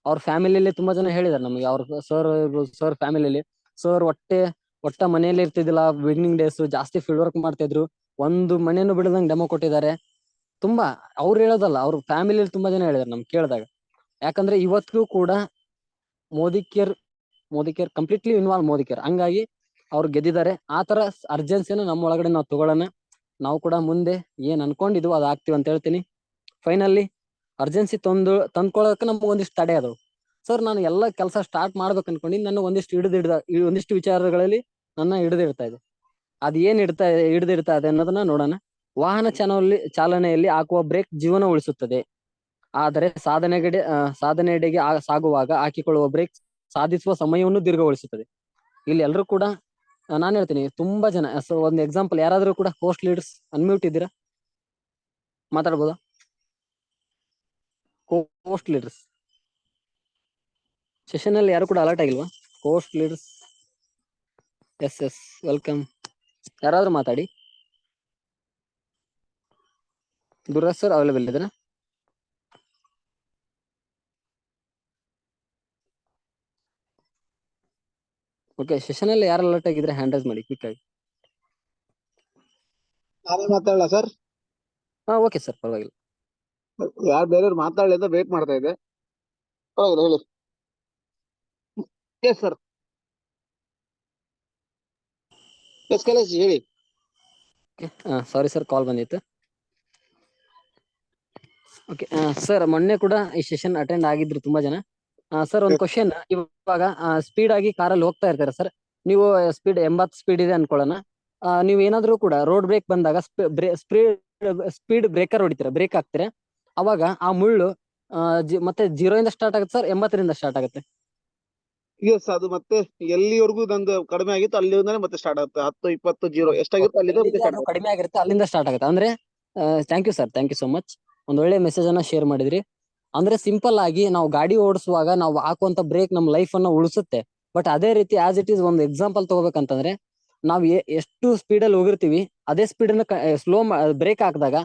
ಅವ್ರ ಫ್ಯಾಮಿಲಿಯಲ್ಲಿ ತುಂಬಾ ಜನ ಹೇಳಿದಾರೆ ನಮಗೆ, ಅವ್ರ ಸರ್ ಫ್ಯಾಮಿಲಿಯಲ್ಲಿ, ಸರ್ ಒಟ್ಟ ಮನೆಯಲ್ಲಿ ಇರ್ತಿದ್ದಿಲ್ಲ, ಬಿಗಿನಿಂಗ್ ಡೇಸ್ ಜಾಸ್ತಿ ಫೀಲ್ಡ್ ವರ್ಕ್ ಮಾಡ್ತಾ ಇದ್ರು, ಒಂದು ಮನೆಯನ್ನು ಬಿಡದಂಗ್ ಡೆಮೋ ಕೊಟ್ಟಿದ್ದಾರೆ. ತುಂಬಾ ಅವ್ರು ಹೇಳೋದಲ್ಲ, ಅವ್ರ ಫ್ಯಾಮಿಲಿಯಲ್ಲಿ ತುಂಬಾ ಜನ ಹೇಳಿದಾರೆ ನಮ್ಗೆ ಕೇಳಿದಾಗ. ಯಾಕಂದ್ರೆ ಇವತ್ತಿಗೂ ಕೂಡ Modi care completely involve Modi care, ಹಂಗಾಗಿ ಅವ್ರು ಗೆದ್ದಿದ್ದಾರೆ. ಆ ತರ ಅರ್ಜೆನ್ಸಿನ ನಮ್ಮ ಒಳಗಡೆ ನಾವು ತಗೊಳ್ಳೋಣ. ನಾವು ಕೂಡ ಮುಂದೆ ಏನ್ ಅನ್ಕೊಂಡಿದ್ವು ಅದ್ ಆಗ್ತೀವಿ ಅಂತ ಹೇಳ್ತೀನಿ. ಫೈನಲಿ ಅರ್ಜೆನ್ಸಿ ತಂದ್ಕೊಳಕ್ಕೆ ನಮ್ಗೆ ಒಂದಿಷ್ಟು ತಡೆ ಅದಾವ. ಸರ್ ನಾನು ಎಲ್ಲ ಕೆಲಸ ಸ್ಟಾರ್ಟ್ ಮಾಡ್ಬೇಕು ಅನ್ಕೊಂಡಿದ್ದು ನನ್ನ ಒಂದಿಷ್ಟು ವಿಚಾರಗಳಲ್ಲಿ ನನ್ನ ಹಿಡಿದಿಡ್ತಾ ಇದೆ. ಅದ್ ಏನ್ ಹಿಡಿದಿಡ್ತಾ ಇದೆ ಅನ್ನೋದನ್ನ ನೋಡೋಣ. ವಾಹನ ಚಾಲನೆಯಲ್ಲಿ ಹಾಕುವ ಬ್ರೇಕ್ ಜೀವನ ಉಳಿಸುತ್ತದೆ, ಆದರೆ ಸಾಧನೆಯೆಡೆಗೆ ಸಾಗುವಾಗ ಹಾಕಿಕೊಳ್ಳುವ ಬ್ರೇಕ್ ಸಾಧಿಸುವ ಸಮಯವನ್ನು ದೀರ್ಘಗೊಳಿಸುತ್ತದೆ. ಇಲ್ಲಿ ಎಲ್ಲರೂ ಕೂಡ ನಾನು ಹೇಳ್ತೀನಿ, ತುಂಬಾ ಜನ. ಸೊ ಒಂದು ಎಕ್ಸಾಂಪಲ್, ಯಾರಾದ್ರೂ ಕೂಡ ಹೋಸ್ಟ್ ಲೀಡರ್ಸ್ ಅನ್ಮ್ಯೂಟ್ ಇದ್ದೀರಾ? ಮಾತಾಡ್ಬೋದಾ? ಹೋಸ್ಟ್ ಲೀಡರ್ಸ್ ಸೆಷನ್ ಅಲ್ಲಿ ಯಾರು ಕೂಡ ಅಲರ್ಟ್ ಆಗಿಲ್ವಾ? Host leaders, yes welcome. ಯಾರಾದ್ರೂ ಮಾತಾಡಿ. ದುರ್ರಾಜ್ ಸರ್ ಅವೈಲೇಬಲ್ ಇದ್ದೀರಾ? ಓಕೆ, ಸೆಷನ್ ಅಲ್ಲಿ ಯಾರು ಅಲರ್ಟ್ ಆಗಿದ್ರೆ ಹ್ಯಾಂಡ್ ರೈಸ್ ಮಾಡಿ ಕ್ವಿಕ್ ಆಗಿ. ನಾನೇ ಮಾತಾಡಲ್ಲ ಸರ್? ಓಕೆ ಸರ್, ಪರವಾಗಿಲ್ಲ. ಯಾರು ಬೇರೆಯವ್ರು ಮಾತಾಡಲಿ ಅಂತ ವೇಟ್ ಮಾಡ್ತಾ ಇದ್ದೆ. ಪರವಾಗಿಲ್ಲ, ಹೇಳಿ. Yes sir, yes Kailash ji ಹೇಳಿ. ಸಾರಿ ಸರ್, ಕಾಲ್ ಬಂದಿತ್ತು. ಓಕೆ ಸರ್, ಮೊನ್ನೆ ಕೂಡ ಈ ಸೆಷನ್ ಅಟೆಂಡ್ ಆಗಿದ್ರು ತುಂಬಾ ಜನ. ಸರ್ ಒಂದು ಕ್ವಶನ್, ಇವಾಗ ಸ್ಪೀಡ್ ಆಗಿ ಕಾರಲ್ಲಿ ಹೋಗ್ತಾ ಇರ್ತಾರೆ ಸರ್, ನೀವು ಸ್ಪೀಡ್ 80 ಸ್ಪೀಡ್ ಇದೆ ಅನ್ಕೊಳ್ಳೋಣ. ನೀವು ಏನಾದ್ರೂ ಕೂಡ ರೋಡ್ ಬ್ರೇಕ್ ಬಂದಾಗ ಸ್ಪೀಡ್ ಬ್ರೇಕರ್ ಹೊಡಿತೀರಾ, ಬ್ರೇಕ್ ಹಾಕ್ತೀರಾ, ಅವಾಗ ಆ ಮುಳ್ಳು ಮತ್ತೆ 0 ಇಂದ ಸ್ಟಾರ್ಟ್ ಆಗುತ್ತೆ ಸರ್, 80ರಿಂದ ಸ್ಟಾರ್ಟ್ ಆಗುತ್ತೆ? ಎಸ್, ಅದು ಮತ್ತೆ ಎಲ್ಲಿವರೆಗೂ ನಂದು ಕಡಿಮೆ ಆಗಿತ್ತು ಅಲ್ಲಿಂದಾನೆ ಮತ್ತೆ ಸ್ಟಾರ್ಟ್ ಆಗುತ್ತೆ. 10, 20, 0 ಎಷ್ಟಾಗಿತ್ತು ಅಲ್ಲಿಂದ ಮತ್ತೆ ಸ್ಟಾರ್ಟ್ ಆಗುತ್ತೆ. ಕಡಿಮೆ ಆಗಿರುತ್ತೆ ಅಲ್ಲಿಂದ ಸ್ಟಾರ್ಟ್ ಆಗುತ್ತೆ ಅಂದ್ರೆ. Thank you sir, thank you so much. ಒಂದ್ ಒಳ್ಳೆ ಮೆಸೇಜ್ ಅನ್ನ ಶೇರ್ ಮಾಡಿದ್ರಿ. ಅಂದ್ರೆ ಸಿಂಪಲ್ ಆಗಿ ನಾವು ಗಾಡಿ ಓಡಿಸುವಾಗ ನಾವು ಹಾಕುವಂತ ಬ್ರೇಕ್ ನಮ್ಮ ಲೈಫ್ ಅನ್ನ ಉಳಿಸುತ್ತೆ. ಬಟ್ ಅದೇ ರೀತಿ ಆಸ್ ಇಟ್ ಈಸ್ ಒಂದು ಎಕ್ಸಾಂಪಲ್ ತಗೋಬೇಕಂತಂದ್ರೆ, ನಾವ್ ಎಷ್ಟು ಸ್ಪೀಡ್ ಅಲ್ಲಿ ಹೋಗಿರ್ತೀವಿ ಅದೇ ಸ್ಪೀಡ್ ಅನ್ನ ಸ್ಲೋ ಬ್ರೇಕ್ ಹಾಕಿದಾಗ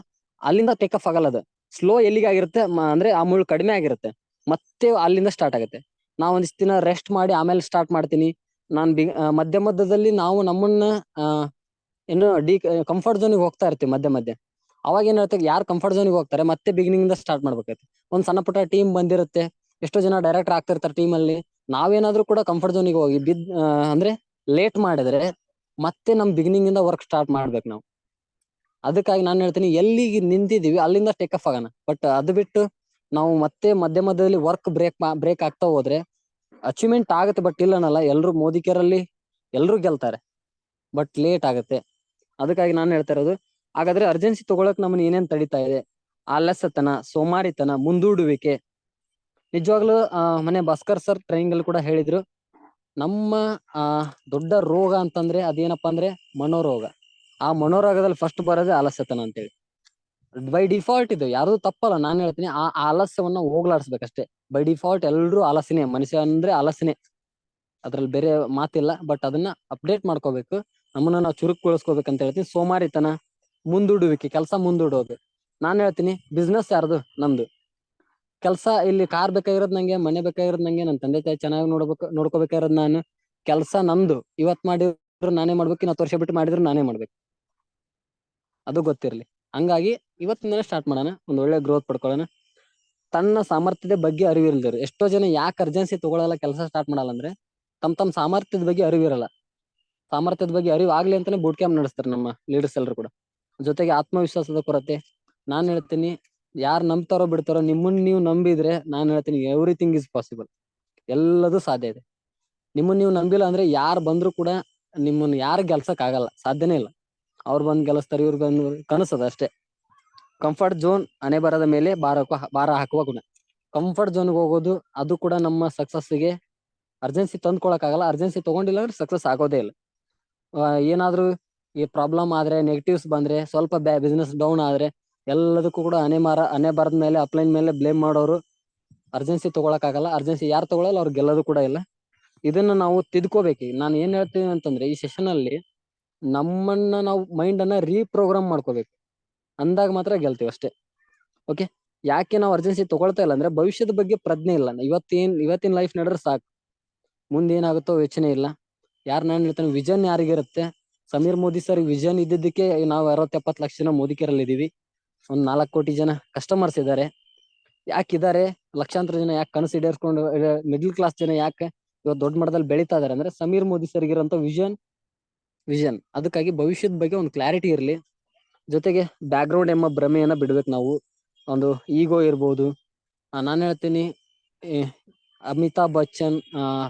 ಅಲ್ಲಿಂದ ಟೇಕ್ ಆಫ್ ಆಗಲ್ಲ. ಅದು ಸ್ಲೋ ಎಲ್ಲಿಗೆ ಆಗಿರುತ್ತೆ ಅಂದ್ರೆ ಆ ಮುಳ್ಳು ಕಡಿಮೆ ಆಗಿರುತ್ತೆ, ಮತ್ತೆ ಅಲ್ಲಿಂದ ಸ್ಟಾರ್ಟ್ ಆಗುತ್ತೆ. ನಾವ್ ಒಂದಿಷ್ಟು ದಿನ ರೆಸ್ಟ್ ಮಾಡಿ ಆಮೇಲೆ ಸ್ಟಾರ್ಟ್ ಮಾಡ್ತೀನಿ. ಮಧ್ಯದಲ್ಲಿ ನಾವು ನಮ್ಮನ್ನ ಏನು ಕಂಫರ್ಟ್ ಝೋನಿಗೆ ಹೋಗ್ತಾ ಇರ್ತೀವಿ ಮಧ್ಯೆ. ಅವಾಗ ಏನ್ ಹೇಳ್ತೀವಿ, ಯಾರು ಕಂಫರ್ಟ್ ಝೋನಿಗೆ ಹೋಗ್ತಾರೆ ಮತ್ತೆ ಬಿಗಿನಿಂಗ್ ಇಂದ ಸ್ಟಾರ್ಟ್ ಮಾಡ್ಬೇಕಾಯ್ತು. ಒಂದ್ ಸಣ್ಣ ಪುಟ್ಟ ಟೀಮ್ ಬಂದಿರುತ್ತೆ, ಎಷ್ಟೋ ಜನ ಡೈರೆಕ್ಟರ್ ಆಗ್ತಿರ್ತಾರೆ ಟೀಮ್ ಅಲ್ಲಿ. ನಾವೇನಾದ್ರೂ ಕೂಡ ಕಂಫರ್ಟ್ ಝೋನಿಗೆ ಹೋಗಿ ಅಂದ್ರೆ ಲೇಟ್ ಮಾಡಿದ್ರೆ ಮತ್ತೆ ನಮ್ ಬಿಗಿನಿಂಗ್ ಇಂದ ವರ್ಕ್ ಸ್ಟಾರ್ಟ್ ಮಾಡ್ಬೇಕು ನಾವು. ಅದಕ್ಕಾಗಿ ನಾನು ಹೇಳ್ತೀನಿ, ಎಲ್ಲಿಗೆ ನಿಂತಿದೀವಿ ಅಲ್ಲಿಂದ ಟೇಕ್ ಆಫ್ ಆಗೋಣ. ಬಟ್ ಅದು ಬಿಟ್ಟು ನಾವು ಮತ್ತೆ ಮಧ್ಯದಲ್ಲಿ ವರ್ಕ್ ಬ್ರೇಕ್ ಆಗ್ತಾ ಹೋದ್ರೆ ಅಚೀವ್ಮೆಂಟ್ ಆಗುತ್ತೆ, ಬಟ್ ಇಲ್ಲ ಅನ್ನಲ್ಲ. ಎಲ್ರು ಮೋದಿ ಕೇರ್ ಅಲ್ಲಿ ಎಲ್ರು ಗೆಲ್ತಾರೆ, ಬಟ್ ಲೇಟ್ ಆಗುತ್ತೆ. ಅದಕ್ಕಾಗಿ ನಾನು ಹೇಳ್ತಾ ಇರೋದು, ಹಾಗಾದ್ರೆ ಅರ್ಜೆನ್ಸಿ ತಗೊಳಕ್ ನಮ್ಮನ್ನ ಏನೇನ್ ತಡಿತಾ ಇದೆ? ಆಲಸ್ಯತನ, ಸೋಮಾರಿತನ, ಮುಂದೂಡುವಿಕೆ. ನಿಜವಾಗ್ಲೂ ಮನೆ ಭಾಸ್ಕರ್ ಸರ್ ಟ್ರೈನಿಂಗ್ ಅಲ್ಲಿ ಕೂಡ ಹೇಳಿದ್ರು, ನಮ್ಮ ದೊಡ್ಡ ರೋಗ ಅಂತಂದ್ರೆ ಅದೇನಪ್ಪಾ ಅಂದ್ರೆ ಮನೋರೋಗ. ಆ ಮನೋರೋಗದಲ್ಲಿ ಫಸ್ಟ್ ಬರೋದೇ ಆಲಸ್ಯತನ ಅಂತೇಳಿ. ಬೈ ಡಿಫಾಲ್ಟ್ ಇದು ಯಾರು ತಪ್ಪಲ್ಲ, ನಾನು ಹೇಳ್ತೀನಿ. ಆ ಆಲಸ್ಯವನ್ನ ಹೋಗ್ಲಾಡ್ಸ್ಬೇಕಷ್ಟೇ. ಬೈ ಡಿಫಾಲ್ಟ್ ಎಲ್ರು ಆಲಸ್ಯನೇ, ಮನುಷ್ಯ ಅಂದ್ರೆ ಆಲಸ್ಯನೇ, ಅದ್ರಲ್ಲಿ ಬೇರೆ ಮಾತಿಲ್ಲ. ಬಟ್ ಅದನ್ನ ಅಪ್ಡೇಟ್ ಮಾಡ್ಕೋಬೇಕು, ನಮ್ಮನ್ನ ನಾವು ಚುರುಕುಗೊಳಿಸ್ಕೋಬೇಕಂತ ಹೇಳ್ತೀನಿ. ಸೋಮಾರಿತನ, ಮುಂದೂಡುವಿಕೆ, ಕೆಲಸ ಮುಂದೂಡೋದು. ನಾನು ಹೇಳ್ತೀನಿ, ಬಿಸ್ನೆಸ್ ಯಾರ್ದು? ನಮ್ದು. ಕೆಲಸ ಇಲ್ಲಿ ಕಾರ್ ಬೇಕಾಗಿರೋದ್ ನಂಗೆ, ಮನೆ ಬೇಕಾಗಿರೋದ್ ನಂಗೆ, ನನ್ನ ತಂದೆ ತಾಯಿ ಚೆನ್ನಾಗಿ ನೋಡ್ಕೋಬೇಕಾಗಿರೋದ್ ನಾನು. ಕೆಲಸ ನಂದು, ಇವತ್ ಮಾಡಿದ್ರು ನಾನೇ ಮಾಡ್ಬೇಕು, ಇನ್ನು 10 ವರ್ಷ ಬಿಟ್ಟು ಮಾಡಿದ್ರು ನಾನೇ ಮಾಡ್ಬೇಕು, ಅದು ಗೊತ್ತಿರ್ಲಿ. ಹಂಗಾಗಿ ಇವತ್ತಿಂದನೇ ಸ್ಟಾರ್ಟ್ ಮಾಡೋಣ, ಒಂದ್ ಒಳ್ಳೆ ಗ್ರೋತ್ ಪಡ್ಕೊಳ್ಳೋಣ. ತನ್ನ ಸಾಮರ್ಥ್ಯದ ಬಗ್ಗೆ ಅರಿವಿಲ್ದರು. ಎಷ್ಟೋ ಜನ ಯಾಕೆ ಅರ್ಜೆನ್ಸಿ ತಗೊಳ್ಳಲ್ಲ, ಕೆಲಸ ಸ್ಟಾರ್ಟ್ ಮಾಡಲ್ಲ ಅಂದ್ರೆ ತಮ್ಮ ಸಾಮರ್ಥ್ಯದ ಬಗ್ಗೆ ಅರಿವಿರಲ್ಲ. ಸಾಮರ್ಥ್ಯದ ಬಗ್ಗೆ ಅರಿವು ಆಗ್ಲಿ ಅಂತಾನೆ ಬೂಟ್ ಕ್ಯಾಂಪ್ ನಡೆಸ್ತಾರೆ ನಮ್ಮ ಲೀಡರ್ಸ್ ಎಲ್ಲರೂ ಕೂಡ. ಜೊತೆಗೆ ಆತ್ಮವಿಶ್ವಾಸದ ಕೊರತೆ. ನಾನ್ ಹೇಳ್ತೀನಿ, ಯಾರು ನಂಬ್ತಾರೋ ಬಿಡ್ತಾರೋ, ನಿಮ್ಮನ್ನ ನೀವು ನಂಬಿದ್ರೆ ನಾನು ಹೇಳ್ತೀನಿ ಎವ್ರಿಥಿಂಗ್ ಇಸ್ ಪಾಸಿಬಲ್. ಎಲ್ಲದೂ ಸಾಧ್ಯ ಇದೆ. ನಿಮ್ಮನ್ನ ನೀವು ನಂಬಿಲ್ಲ ಅಂದ್ರೆ ಯಾರು ಬಂದ್ರು ಕೂಡ ನಿಮ್ಮನ್ನ ಯಾರು ಗೆಲ್ಸಕ್ ಆಗಲ್ಲ, ಸಾಧ್ಯನೇ ಇಲ್ಲ. ಅವ್ರು ಬಂದ್ ಗೆಲ್ಲಿಸ್ತಾರೆ, ಇವ್ರು ಬಂದು ಕನಸದ ಅಷ್ಟೇ. ಕಂಫರ್ಟ್ ಝೋನ್ ಹಣೆ ಬರದ ಮೇಲೆ ಭಾರ ಹಾಕುವ ಗುಣ. ಕಂಫರ್ಟ್ ಝೋನ್ಗೆ ಹೋಗೋದು ಅದು ಕೂಡ ನಮ್ಮ ಸಕ್ಸಸ್ಗೆ ಅರ್ಜೆನ್ಸಿ ತಂದ್ಕೊಳಕ್ ಆಗಲ್ಲ. ಅರ್ಜೆನ್ಸಿ ತಗೊಂಡಿಲ್ಲ ಅಂದ್ರೆ ಸಕ್ಸಸ್ ಆಗೋದೇ ಇಲ್ಲ. ಏನಾದ್ರೂ ಈ ಪ್ರಾಬ್ಲಮ್ ಆದ್ರೆ, ನೆಗೆಟಿವ್ಸ್ ಬಂದ್ರೆ, ಸ್ವಲ್ಪ ಬಿಸ್ನೆಸ್ ಡೌನ್ ಆದ್ರೆ ಎಲ್ಲದಕ್ಕೂ ಕೂಡ ಹಣೆ ಬರದ ಮೇಲೆ ಅಪ್ಲೈನ್ ಮೇಲೆ ಬ್ಲೇಮ್ ಮಾಡೋರು ಅರ್ಜೆನ್ಸಿ ತಗೊಳಕ್ ಆಗಲ್ಲ. ಅರ್ಜೆನ್ಸಿ ಯಾರು ತಗೊಳಲ್ಲ ಅವ್ರು ಗೆಲ್ಲೋದು ಕೂಡ ಇಲ್ಲ. ಇದನ್ನ ನಾವು ತಿದ್ಕೋಬೇಕು. ನಾನು ಏನ್ ಹೇಳ್ತೀನಿ ಅಂತಂದ್ರೆ, ಈ ಸೆಷನ್ ಅಲ್ಲಿ ನಮ್ಮನ್ನ ನಾವು ಮೈಂಡ್ ಅನ್ನ ರೀಪ್ರೋಗ್ರಾಮ್ ಮಾಡ್ಕೋಬೇಕು, ಅಂದಾಗ ಮಾತ್ರ ಗೆಲ್ತೀವಿ ಅಷ್ಟೇ. ಓಕೆ, ಯಾಕೆ ನಾವು ಅರ್ಜೆನ್ಸಿ ತಗೊಳ್ತಾ ಇಲ್ಲ ಅಂದ್ರೆ ಭವಿಷ್ಯದ ಬಗ್ಗೆ ಪ್ರಜ್ಞೆ ಇಲ್ಲ. ಇವತ್ತಿನ ಲೈಫ್ ನಡೆದ್ರೆ ಸಾಕು, ಮುಂದೆ ಏನಾಗುತ್ತೋ ಯೋಚನೆ ಇಲ್ಲ. ನಾನು ಹೇಳ್ತಾನೆ, ವಿಷನ್ ಯಾರಿಗಿರುತ್ತೆ? ಸಮೀರ್ ಮೋದಿ ಸರ್ ವಿಷನ್ ಇದ್ದಿದ್ದಕ್ಕೆ ನಾವು 60-70 ಲಕ್ಷ ಜನ ಮೋದಿ ಕೇರಲ್ಲಿ ಇದೀವಿ. ಒಂದ್ 4 ಕೋಟಿ ಜನ ಕಸ್ಟಮರ್ಸ್ ಇದ್ದಾರೆ. ಯಾಕಿದ್ದಾರೆ? ಲಕ್ಷಾಂತರ ಜನ ಯಾಕೆ ಕನಸು ಈಡೇರಿಸ್ಕೊಂಡು ಮಿಡ್ಲ್ ಕ್ಲಾಸ್ ಜನ ಯಾಕೆ ಇವತ್ತು ದೊಡ್ಡ ಮಟ್ಟದಲ್ಲಿ ಬೆಳೀತಾ ಇದಾರೆ ಅಂದ್ರೆ ಸಮೀರ್ ಮೋದಿ ಸರ್ ಇರೋಂಥ ವಿಷನ್ ಅದಕ್ಕಾಗಿ ಭವಿಷ್ಯದ ಬಗ್ಗೆ ಒಂದು ಕ್ಲಾರಿಟಿ ಇರಲಿ. ಜೊತೆಗೆ ಬ್ಯಾಕ್ ಗ್ರೌಂಡ್ ಎಂಬ ಭ್ರಮೆಯನ್ನ ಬಿಡ್ಬೇಕು ನಾವು. ಒಂದು ಈಗೋ ಇರ್ಬೋದು. ನಾನು ಹೇಳ್ತೀನಿ ಅಮಿತಾಬ್ ಬಚ್ಚನ್,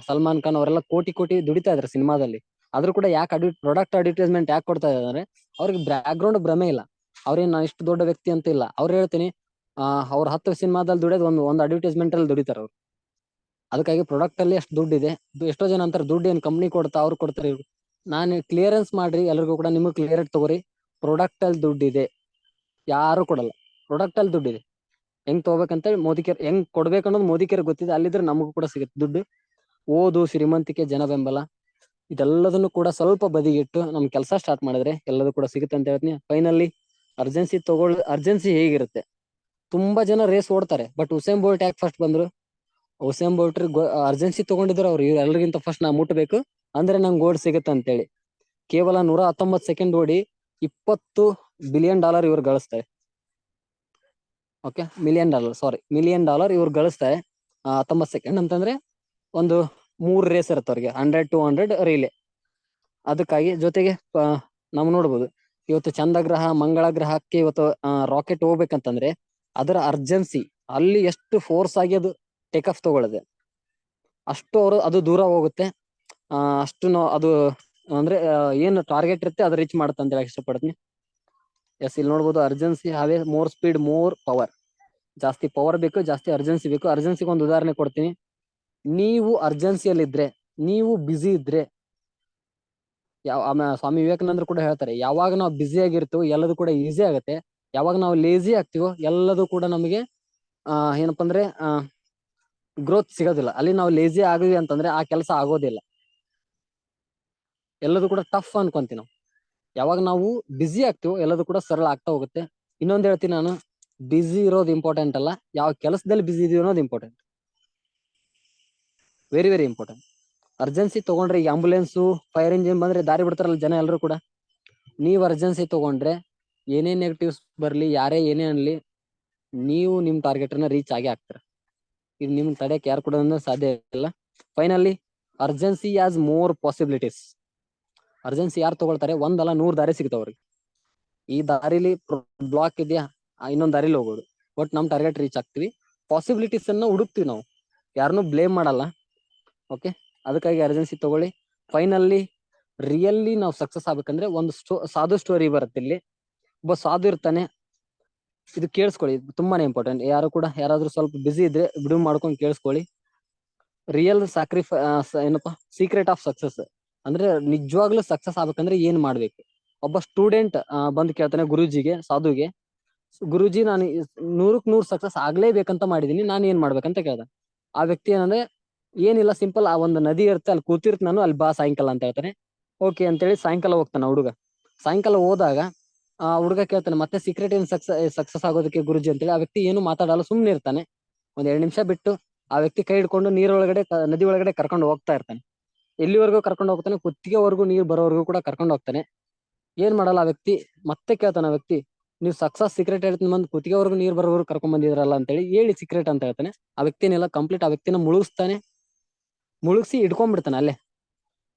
ಸಲ್ಮಾನ್ ಖಾನ್ ಅವರೆಲ್ಲ ಕೋಟಿ ದುಡಿತಾ ಇದಾರೆ ಸಿನಿಮಾದಲ್ಲಿ. ಆದ್ರೂ ಕೂಡ ಯಾಕೆ ಪ್ರಾಡಕ್ಟ್ ಅಡ್ವರ್ಟೈಸ್ಮೆಂಟ್ ಯಾಕೆ ಕೊಡ್ತಾ ಇದ್ದಾರೆ? ಅವ್ರಿಗೆ ಬ್ಯಾಕ್ ಗ್ರೌಂಡ್ ಭ್ರಮೆ ಇಲ್ಲ. ಅವ್ರೇನ್ ನಾನು ಇಷ್ಟು ದೊಡ್ಡ ವ್ಯಕ್ತಿ ಅಂತ ಇಲ್ಲ. ಅವ್ರು ಹೇಳ್ತೀನಿ ಅವ್ರ 10 ಸಿನಿಮಾದಲ್ಲಿ ದುಡಿಯೋದು ಒಂದು ಅಡ್ವರ್ಟೈಸ್ಮೆಂಟ್ ಅಲ್ಲಿ ದುಡಿತಾರೆ ಅವ್ರು. ಅದಕ್ಕಾಗಿ ಪ್ರಾಡಕ್ಟ್ ಅಲ್ಲಿ ಅಷ್ಟು ದುಡ್ಡಿದೆ. ಎಷ್ಟೋ ಜನ ಅಂತಾರೆ ದುಡ್ಡು ಏನ್ ಕಂಪ್ನಿ ಕೊಡ್ತಾ ಅವ್ರು ಕೊಡ್ತಾರೆ. ನಾನು ಕ್ಲಿಯರೆನ್ಸ್ ಮಾಡ್ರಿ ಎಲ್ರಿಗೂ ಕೂಡ, ನಿಮಗೆ ಕ್ಲಿಯರ್ ತಗೋರಿ. ಪ್ರಾಡಕ್ಟ್ ಅಲ್ಲಿ ದುಡ್ಡಿದೆ, ಯಾರು ಕೊಡಲ್ಲ. ಪ್ರಾಡಕ್ಟ್ ಅಲ್ಲಿ ದುಡ್ಡಿದೆ. ಹೆಂಗ್ ತಗೋಬೇಕಂತ ಮೋದಿಕೇರ್ ಹೆಂಗ್ ಕೊಡ್ಬೇಕು ಅನ್ನೋದು ಮೋದಿಕೇರ್ ಗೊತ್ತಿದೆ. ಅಲ್ಲಿದ್ರೆ ನಮಗೂ ಕೂಡ ಸಿಗುತ್ತೆ ದುಡ್ಡು. ಓದು, ಶ್ರೀಮಂತಿಕೆ, ಜನ ಬೆಂಬಲ ಇದೆಲ್ಲದನ್ನು ಕೂಡ ಸ್ವಲ್ಪ ಬದಿಗಿಟ್ಟು ನಮ್ ಕೆಲಸ ಸ್ಟಾರ್ಟ್ ಮಾಡಿದ್ರೆ ಎಲ್ಲದೂ ಕೂಡ ಸಿಗುತ್ತೆ ಅಂತ ಹೇಳ್ತೀನಿ. ಫೈನಲಿ ಅರ್ಜೆನ್ಸಿ ಹೇಗಿರುತ್ತೆ? ತುಂಬಾ ಜನ ರೇಸ್ ಓಡ್ತಾರೆ, ಬಟ್ ಉಸೇನ್ ಬೋಲ್ಟ್ ಯಾಕೆ ಫಸ್ಟ್ ಬಂದ್ರು? ಉಸೇನ್ ಬೋಲ್ಟ್ ಅರ್ಜೆನ್ಸಿ ತಗೊಂಡಿದ್ರು ಅವ್ರು. ಎಲ್ರಿಗಿಂತ ಫಸ್ಟ್ ನಾ ಮುಟ್ಬೇಕು ಅಂದ್ರೆ ನಂಗೆ ಗೋಲ್ಡ್ ಸಿಗುತ್ತೆ ಅಂತೇಳಿ ಕೇವಲ 119 ಸೆಕೆಂಡ್ ಓಡಿ $20 ಬಿಲಿಯನ್ ಇವ್ರು ಗಳಿಸ್ತಾರೆ. ಓಕೆ, $1 ಮಿಲಿಯನ್ ಇವ್ರು ಗಳಿಸ್ತಾರೆ 19 ಸೆಕೆಂಡ್ ಅಂತಂದ್ರೆ ಒಂದು 3 ರೇಸ್ ಇರುತ್ತೆ ಅವ್ರಿಗೆ, 100, 200 ರೀಲೆ. ಅದಕ್ಕಾಗಿ ಜೊತೆಗೆ ನಾವು ನೋಡ್ಬೋದು ಇವತ್ತು ಚಂದ್ರಗ್ರಹ, ಮಂಗಳ ಗ್ರಹಕ್ಕೆ ಇವತ್ತು ರಾಕೆಟ್ ಹೋಗ್ಬೇಕಂತಂದ್ರೆ ಅದರ ಅರ್ಜೆನ್ಸಿ ಅಲ್ಲಿ ಎಷ್ಟು ಫೋರ್ಸ್ ಆಗಿ ಅದು ಟೇಕ್ ಆಫ್ ತಗೊಳ್ಳದೆ, ಅಷ್ಟು ಅದು ದೂರ ಹೋಗುತ್ತೆ. ಅಷ್ಟು ಅದು ಅಂದ್ರೆ ಏನು ಟಾರ್ಗೆಟ್ ಇರುತ್ತೆ ಅದು ರೀಚ್ ಮಾಡುತ್ತೆ ಅಂತ ಹೇಳಕ್ ಇಷ್ಟಪಡ್ತೀನಿ. ಎಸ್, ಇಲ್ಲಿ ನೋಡ್ಬೋದು urgency have more speed more power. ಜಾಸ್ತಿ ಪವರ್ ಬೇಕು, ಜಾಸ್ತಿ ಅರ್ಜೆನ್ಸಿ ಬೇಕು. ಅರ್ಜೆನ್ಸಿಗೆ ಒಂದು ಉದಾಹರಣೆ ಕೊಡ್ತೀನಿ. ನೀವು ಅರ್ಜೆನ್ಸಿಯಲ್ಲಿದ್ರೆ, ನೀವು ಬ್ಯುಸಿ ಇದ್ರೆ, ಸ್ವಾಮಿ ವಿವೇಕಾನಂದರು ಕೂಡ ಹೇಳ್ತಾರೆ, ಯಾವಾಗ ನಾವು ಬ್ಯುಸಿ ಆಗಿರ್ತೀವೋ ಎಲ್ಲದೂ ಕೂಡ ಈಸಿ ಆಗುತ್ತೆ. ಯಾವಾಗ ನಾವು ಲೇಜಿ ಆಗ್ತೀವೋ ಎಲ್ಲದೂ ಕೂಡ ನಮಗೆ ಏನಪ್ಪಾ ಅಂದ್ರೆ ಗ್ರೋತ್ ಸಿಗೋದಿಲ್ಲ. ಅಲ್ಲಿ ನಾವು ಲೇಜಿ ಆಗಿವಿ ಅಂತಂದ್ರೆ ಆ ಕೆಲಸ ಆಗೋದಿಲ್ಲ. ಎಲ್ಲದೂ ಕೂಡ ಟಫ್ ಅನ್ಕೊಂತೀವಿ ನಾವು. ಯಾವಾಗ ನಾವು ಬ್ಯುಸಿ ಆಗ್ತೀವೋ ಎಲ್ಲದೂ ಕೂಡ ಸರಳ ಆಗ್ತಾ ಹೋಗುತ್ತೆ. ಇನ್ನೊಂದು ಹೇಳ್ತೀನಿ ನಾನು, ಬ್ಯುಸಿ ಇರೋದು ಇಂಪಾರ್ಟೆಂಟ್ ಅಲ್ಲ, ಯಾವ ಕೆಲಸದಲ್ಲಿ ಬ್ಯುಸಿ ಇದೀವಿ ಅನ್ನೋದು important. Very very important. Urgency ತಗೊಂಡ್ರೆ ಈಗ ಆಂಬುಲೆನ್ಸು, ಫೈರ್ ಇಂಜಿನ್ ಬಂದ್ರೆ ದಾರಿ ಬಿಡ್ತಾರಲ್ಲ ಜನ ಎಲ್ಲರೂ ಕೂಡ. ನೀವು ಅರ್ಜೆನ್ಸಿ ತಗೊಂಡ್ರೆ ಏನೇ ನೆಗೆಟಿವ್ಸ್ ಬರ್ಲಿ, ಯಾರೇ ಏನೇ ಅನ್ಲಿ, ನೀವು ನಿಮ್ ಟಾರ್ಗೆಟ್ ಅನ್ನ ರೀಚ್ ಆಗೇ ಆಗ್ತೀರ. ಇದು ನಿಮ್ ತಡೆಯಕ್ಕೆ ಯಾರು ಕೂಡ ಸಾಧ್ಯ ಇಲ್ಲ. Finally urgency has more possibilities. Urgency ಯಾರು ತಗೊಳ್ತಾರೆ, 1 ಅಲ್ಲ 100 ದಾರಿ ಸಿಗ್ತಾವ ಅವ್ರಿಗೆ. ಈ ದಾರಿಲಿ ಬ್ಲಾಕ್ ಇದೆಯಾ, ಇನ್ನೊಂದ್ ದಾರಿಲಿ ಹೋಗೋದು. ಬಟ್ ನಮ್ ಟಾರ್ಗೆಟ್ ರೀಚ್ ಆಗ್ತೀವಿ. ಪಾಸಿಬಿಲಿಟೀಸ್ ಅನ್ನ ಹುಡುಕ್ತಿವಿ ನಾವು, ಯಾರನ್ನೂ ಬ್ಲೇಮ್ ಮಾಡಲ್ಲ. ಓಕೆ, ಅದಕ್ಕಾಗಿ ಅರ್ಜೆನ್ಸಿ ತಗೊಳ್ಳಿ. ಫೈನಲಿ ರಿಯಲಿ ನಾವು ಸಕ್ಸಸ್ ಆಗ್ಬೇಕಂದ್ರೆ ಒಂದು ಸಾಧು ಸ್ಟೋರಿ ಬರುತ್ತೆ ಇಲ್ಲಿ. ಒಬ್ಬ ಸಾಧು ಇರ್ತಾನೆ. ಇದು ಕೇಳಿಸ್ಕೊಳ್ಳಿ, ತುಂಬಾನೇ ಇಂಪಾರ್ಟೆಂಟ್. ಯಾರಾದ್ರೂ ಸ್ವಲ್ಪ ಬಿಸಿ ಇದ್ರೆ ಬಿಡು ಮಾಡ್ಕೊಂಡು ಕೇಳಿಸ್ಕೊಳ್ಳಿ. ರಿಯಲ್ ಏನಪ್ಪಾ ಸೀಕ್ರೆಟ್ ಆಫ್ ಸಕ್ಸಸ್ ಅಂದ್ರೆ ನಿಜವಾಗ್ಲೂ ಸಕ್ಸಸ್ ಆಗ್ಬೇಕಂದ್ರೆ ಏನ್ ಮಾಡ್ಬೇಕು? ಒಬ್ಬ ಸ್ಟೂಡೆಂಟ್ ಬಂದು ಕೇಳ್ತಾನೆ ಗುರುಜಿಗೆ, ಸಾಧುಗೆ, ಗುರುಜಿ ನಾನು 100ಕ್ಕೆ 100 ಸಕ್ಸಸ್ ಆಗ್ಲೇಬೇಕಂತ ಮಾಡಿದೀನಿ, ನಾನು ಏನ್ ಮಾಡ್ಬೇಕಂತ ಕೇಳ್ದ. ಆ ವ್ಯಕ್ತಿ ಏನಂದ್ರೆ ಏನಿಲ್ಲ, ಸಿಂಪಲ್, ಆ ಒಂದು ನದಿ ಇರುತ್ತೆ ಅಲ್ಲಿ ಕೂತಿರ್ತ ನಾನು, ಅಲ್ಲಿ ಬಾ ಸಾಯಂಕಾಲ ಅಂತ ಹೇಳ್ತಾನೆ. ಓಕೆ ಅಂತೇಳಿ ಸಾಯಂಕಾಲ ಹೋಗ್ತಾನ ಹುಡುಗ. ಸಾಯಂಕಾಲ ಹೋದಾಗ ಆ ಹುಡುಗ ಕೇಳ್ತಾನೆ, ಮತ್ತೆ ಸೀಕ್ರೆಟ್ ಏನ್ ಸಕ್ಸಸ್ ಆಗೋದಕ್ಕೆ ಗುರುಜಿ ಅಂತೇಳಿ. ಆ ವ್ಯಕ್ತಿ ಏನು ಮಾತಾಡಲ್ಲ, ಸುಮ್ನೆ ಇರ್ತಾನೆ. 2 ನಿಮಿಷ ಬಿಟ್ಟು ಆ ವ್ಯಕ್ತಿ ಕೈ ಹಿಡ್ಕೊಂಡು ನದಿ ಒಳಗಡೆ ಕರ್ಕೊಂಡು ಹೋಗ್ತಾ ಇರ್ತಾನೆ. ಎಲ್ಲಿವರೆಗೂ ಕರ್ಕೊಂಡು ಹೋಗ್ತಾನೆ? ಕುತ್ತಿಗೆವರೆಗೂ ನೀರು ಬರೋವರೆಗೂ ಕೂಡ ಕರ್ಕೊಂಡು ಹೋಗ್ತಾನೆ. ಏನ್ ಮಾಡಲ್ಲ ಆ ವ್ಯಕ್ತಿ, ಮತ್ತೆ ಕೇಳ್ತಾನೆ ಆ ವ್ಯಕ್ತಿ, ನೀವು ಸಕ್ಸಸ್ ಸೀಕ್ರೆಟ್ ಹೇಳ್ತೀನಿ ಬಂದು ಕುತ್ತಿಗೆವರೆಗೂ ನೀರು ಬರೋವರೆಗೂ ಕರ್ಕೊಂಡ್ ಬಂದಿದ್ರಲ್ಲ ಅಂತೇಳಿ, ಹೇಳಿ ಸೀಕ್ರೆಟ್ ಅಂತ ಹೇಳ್ತಾನೆ. ಆ ವ್ಯಕ್ತಿನೆಲ್ಲ ಕಂಪ್ಲೀಟ್ ಆ ವ್ಯಕ್ತಿನ ಮುಳುಗಿಸಿ ಇಟ್ಕೊಂಡ್ಬಿಡ್ತಾನೆ ಅಲ್ಲೇ.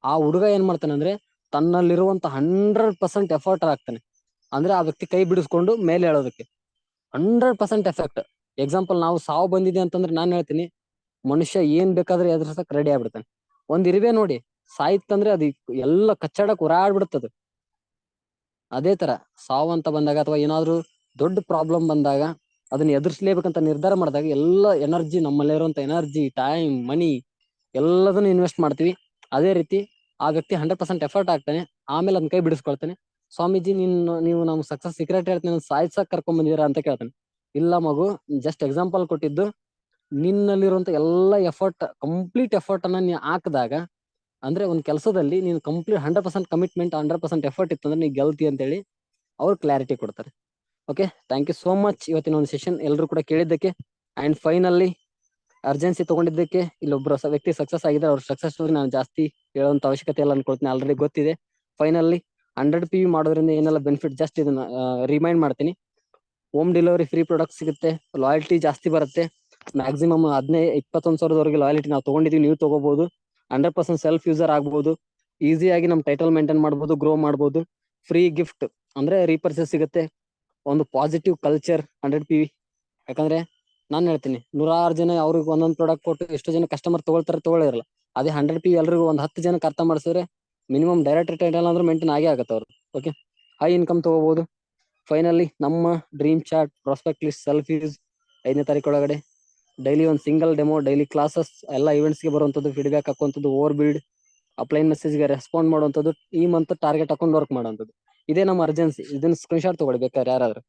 ಆ ಹುಡುಗ ಏನ್ ಮಾಡ್ತಾನೆ ಅಂದ್ರೆ ತನ್ನಲ್ಲಿರುವಂತ 100% ಎಫರ್ಟ್ ಹಾಕ್ತಾನೆ. ಅಂದ್ರೆ ಆ ವ್ಯಕ್ತಿ ಕೈ ಬಿಡಿಸ್ಕೊಂಡು ಮೇಲೆ ಹೇಳೋದಕ್ಕೆ 100% ಎಫೆಕ್ಟ್. ಎಕ್ಸಾಂಪಲ್, ನಾವು ಸಾವು ಬಂದಿದೆ ಅಂತಂದ್ರೆ ನಾನು ಹೇಳ್ತೀನಿ, ಮನುಷ್ಯ ಏನ್ ಬೇಕಾದ್ರೆ ಎದುರ್ಸಕ್ ರೆಡಿ ಆಗ್ಬಿಡ್ತಾನೆ. ಒಂದ್ ಇರುವೆ ನೋಡಿ, ಸಾಯ್ತಂದ್ರೆ ಅದು ಎಲ್ಲ ಕಚ್ಚಾಡಕ್ ಉರಾಡ್ಬಿಡುತ್ತದು. ಅದೇ ತರ ಸಾವು ಅಂತ ಬಂದಾಗ, ಅಥವಾ ಏನಾದ್ರು ದೊಡ್ಡ ಪ್ರಾಬ್ಲಮ್ ಬಂದಾಗ, ಅದನ್ನ ಎದುರಿಸಲೇಬೇಕಂತ ನಿರ್ಧಾರ ಮಾಡಿದಾಗ ಎಲ್ಲ ಎನರ್ಜಿ, ನಮ್ಮಲ್ಲಿರುವಂತ ಎನರ್ಜಿ, ಟೈಮ್, ಮನಿ ಎಲ್ಲದನ್ನು ಇನ್ವೆಸ್ಟ್ ಮಾಡ್ತೀವಿ. ಅದೇ ರೀತಿ ಆ ವ್ಯಕ್ತಿ 100% ಎಫರ್ಟ್ ಆಗ್ತಾನೆ. ಆಮೇಲೆ ಅದನ್ನ ಕೈ ಬಿಡಿಸ್ಕೊಳ್ತಾನೆ. ಸ್ವಾಮೀಜಿ, ನೀವು ನಮ್ ಸಕ್ಸಸ್ ಸೀಕ್ರೆಟ್ ಹೇಳ್ತೀನಿ, ಸಾಯ್ಸಕ್ ಕರ್ಕೊಂಡ್ ಬಂದಿದ್ದೀರಾ ಅಂತ ಕೇಳ್ತಾನೆ. ಇಲ್ಲ ಮಗು, ಜಸ್ಟ್ ಎಕ್ಸಾಂಪಲ್ ಕೊಟ್ಟಿದ್ದು. ನಿನ್ನಲ್ಲಿರುವಂತ ಎಲ್ಲ ಎಫರ್ಟ್, ಕಂಪ್ಲೀಟ್ ಎಫರ್ಟ್ ಅನ್ನ ನೀ ಹಾಕಿದಾಗ, ಅಂದ್ರೆ ಒಂದ್ ಕೆಲಸದಲ್ಲಿ ನೀನು ಕಂಪ್ಲೀಟ್ 100% ಕಮಿಟ್ಮೆಂಟ್, 100% ಎಫರ್ಟ್ ಇತ್ತಂದ್ರೆ ನೀ ಗೆಲ್ತಿ ಅಂತೇಳಿ ಅವ್ರು ಕ್ಲಾರಿಟಿ ಕೊಡ್ತಾರೆ. Okay, thank you so much ಇವತ್ತಿನ ಒಂದು ಸೆಷನ್ ಎಲ್ಲರೂ ಕೂಡ ಕೇಳಿದ್ದಕ್ಕೆ. ಅಂಡ್ ಫೈನಲಿ ಅರ್ಜೆನ್ಸಿ ತಗೊಂಡಿದ್ದಕ್ಕೆ ಇಲ್ಲೊಬ್ರು ವ್ಯಕ್ತಿ ಸಕ್ಸಸ್ ಆಗಿದೆ. ಅವ್ರ ಸಕ್ಸಸ್ ಸ್ಟೋರಿ ನಾನು ಜಾಸ್ತಿ ಹೇಳುವಂತ ಅವಶ್ಯಕತೆ ಇಲ್ಲ ಅನ್ಕೊಳ್ತೀನಿ, ಆಲ್ರೆಡಿ ಗೊತ್ತಿದೆ. ಫೈನಲಿ 100 PV ಮಾಡೋದ್ರಿಂದ ಏನೆಲ್ಲ ಬೆನಿಫಿಟ್, ಜಸ್ಟ್ ಇದನ್ನ ರಿಮೈಂಡ್ ಮಾಡ್ತೀನಿ. ಹೋಮ್ ಡೆಲಿವರಿ, ಫ್ರೀ ಪ್ರಾಡಕ್ಟ್ ಸಿಗುತ್ತೆ, ಲಾಯಲ್ಟಿ ಜಾಸ್ತಿ ಬರುತ್ತೆ, ಮ್ಯಾಕ್ಸಿಮಮ್ 21,000 ಲಾಯಲಿಟಿ ನಾವು ತಗೊಂಡಿದೀವಿ, ನೀವು ತಗೋಬಹುದು. 100% ಸೆಲ್ಫ್ ಯೂಸರ್ ಆಗ್ಬಹುದು, ಈಸಿಯಾಗಿ ನಮ್ ಟೈಟಲ್ ಮೇಂಟೈನ್ ಮಾಡ್ಬೋದು, ಗ್ರೋ ಮಾಡ್ಬೋದು. ಫ್ರೀ ಗಿಫ್ಟ್ ಅಂದ್ರೆ ರೀಪರ್ಚೇಸ್ ಸಿಗುತ್ತೆ. ಒಂದು ಪಾಸಿಟಿವ್ ಕಲ್ಚರ್ 100 PV. ಯಾಕಂದ್ರೆ ನಾನ್ ಹೇಳ್ತೀನಿ, 106 ಜನ ಅವ್ರಿಗೆ ಒಂದೊಂದ್ ಪ್ರಾಡಕ್ಟ್ ಕೊಟ್ಟು ಎಷ್ಟೋ ಜನ ಕಸ್ಟಮರ್ ತಗೊಳಿರಲ್ಲ. ಅದೇ 100 PV ಎಲ್ರಿಗೂ ಒಂದ್ 10 ಜನಕ್ಕೆ ಅರ್ಥ ಮಾಡಿಸಿದ್ರೆ ಮಿನಿಮಮ್ ಡೈರೆಕ್ಟ್ ಟೈಟಲ್ ಅಂದ್ರೆ ಮೇಂಟೈನ್ ಆಗೇ ಆಗತ್ತೆ ಅವ್ರು. ಓಕೆ, ಹೈ ಇನ್ಕಮ್ ತಗೋಬಹುದು. ಫೈನಲಿ ನಮ್ಮ dream chart prospect list self use 5ನೇ ತಾರೀಕು ಒಳಗಡೆ ಡೈಲಿ ಒಂದು ಸಿಂಗಲ್ ಡೆಮೋ, ಡೈಲಿ ಕ್ಲಾಸಸ್, ಎಲ್ಲ ಇವೆಂಟ್ಸ್ ಗೆ ಬರುವಂತದ್ದು, ಫೀಡ್ಬ್ಯಾಕ್ ಹಾಕುವಂಥದ್ದು, ಓವರ್ ಬಿಲ್ಡ್, ಅಪ್ಲೈನ್ ಮೆಸೇಜ್ಗೆ ರೆಸ್ಪಾಂಡ್ ಮಾಡುವಂಥದ್ದು, ಈ ಮಂತ್ ಟಾರ್ಗೆಟ್ ಹಾಕೊಂಡು ವರ್ಕ್ ಮಾಡುವಂಥದ್ದು. ಇದೇ ನಮ್ಮ ಅರ್ಜೆನ್ಸಿ. ಇದನ್ನ ಸ್ಕ್ರೀನ್ಶಾಟ್ ತಗೊಳ್ಳಿ ಬೇಕಾದ್ರೆ ಯಾರಾದ್ರು.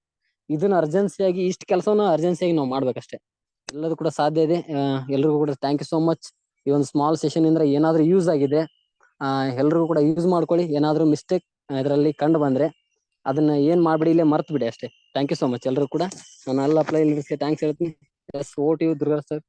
ಇದನ್ನ ಅರ್ಜೆನ್ಸಿಯಾಗಿ ಇಷ್ಟು ಕೆಲಸವನ್ನ ಅರ್ಜೆನ್ಸಿಯಾಗಿ ನಾವು ಮಾಡ್ಬೇಕಷ್ಟೇ. ಎಲ್ಲದೂ ಕೂಡ ಸಾಧ್ಯ ಇದೆ. ಎಲ್ರಿಗೂ ಕೂಡ ಥ್ಯಾಂಕ್ ಯು ಸೋ ಮಚ್. ಈ ಒಂದು ಸ್ಮಾಲ್ ಸೆಷನ್ ಇಂದ ಏನಾದ್ರೂ ಯೂಸ್ ಆಗಿದೆ, ಎಲ್ರಿಗೂ ಕೂಡ ಯೂಸ್ ಮಾಡ್ಕೊಳ್ಳಿ. ಏನಾದ್ರೂ ಮಿಸ್ಟೇಕ್ ಇದರಲ್ಲಿ ಕಂಡು ಬಂದ್ರೆ ಅದನ್ನ ಏನ್ ಮಾಡ್ಬಿಡಿ, ಇಲ್ಲೇ ಮರ್ತ್ ಬಿಡಿ ಅಷ್ಟೇ. ಥ್ಯಾಂಕ್ ಯು ಸೋ ಮಚ್ ಎಲ್ರು ಕೂಡ. ನಾನು ಅಪ್ಲೈ ಥ್ಯಾಂಕ್ಸ್ ಹೇಳ್ತೀನಿ. Yes, O T U Durga sir.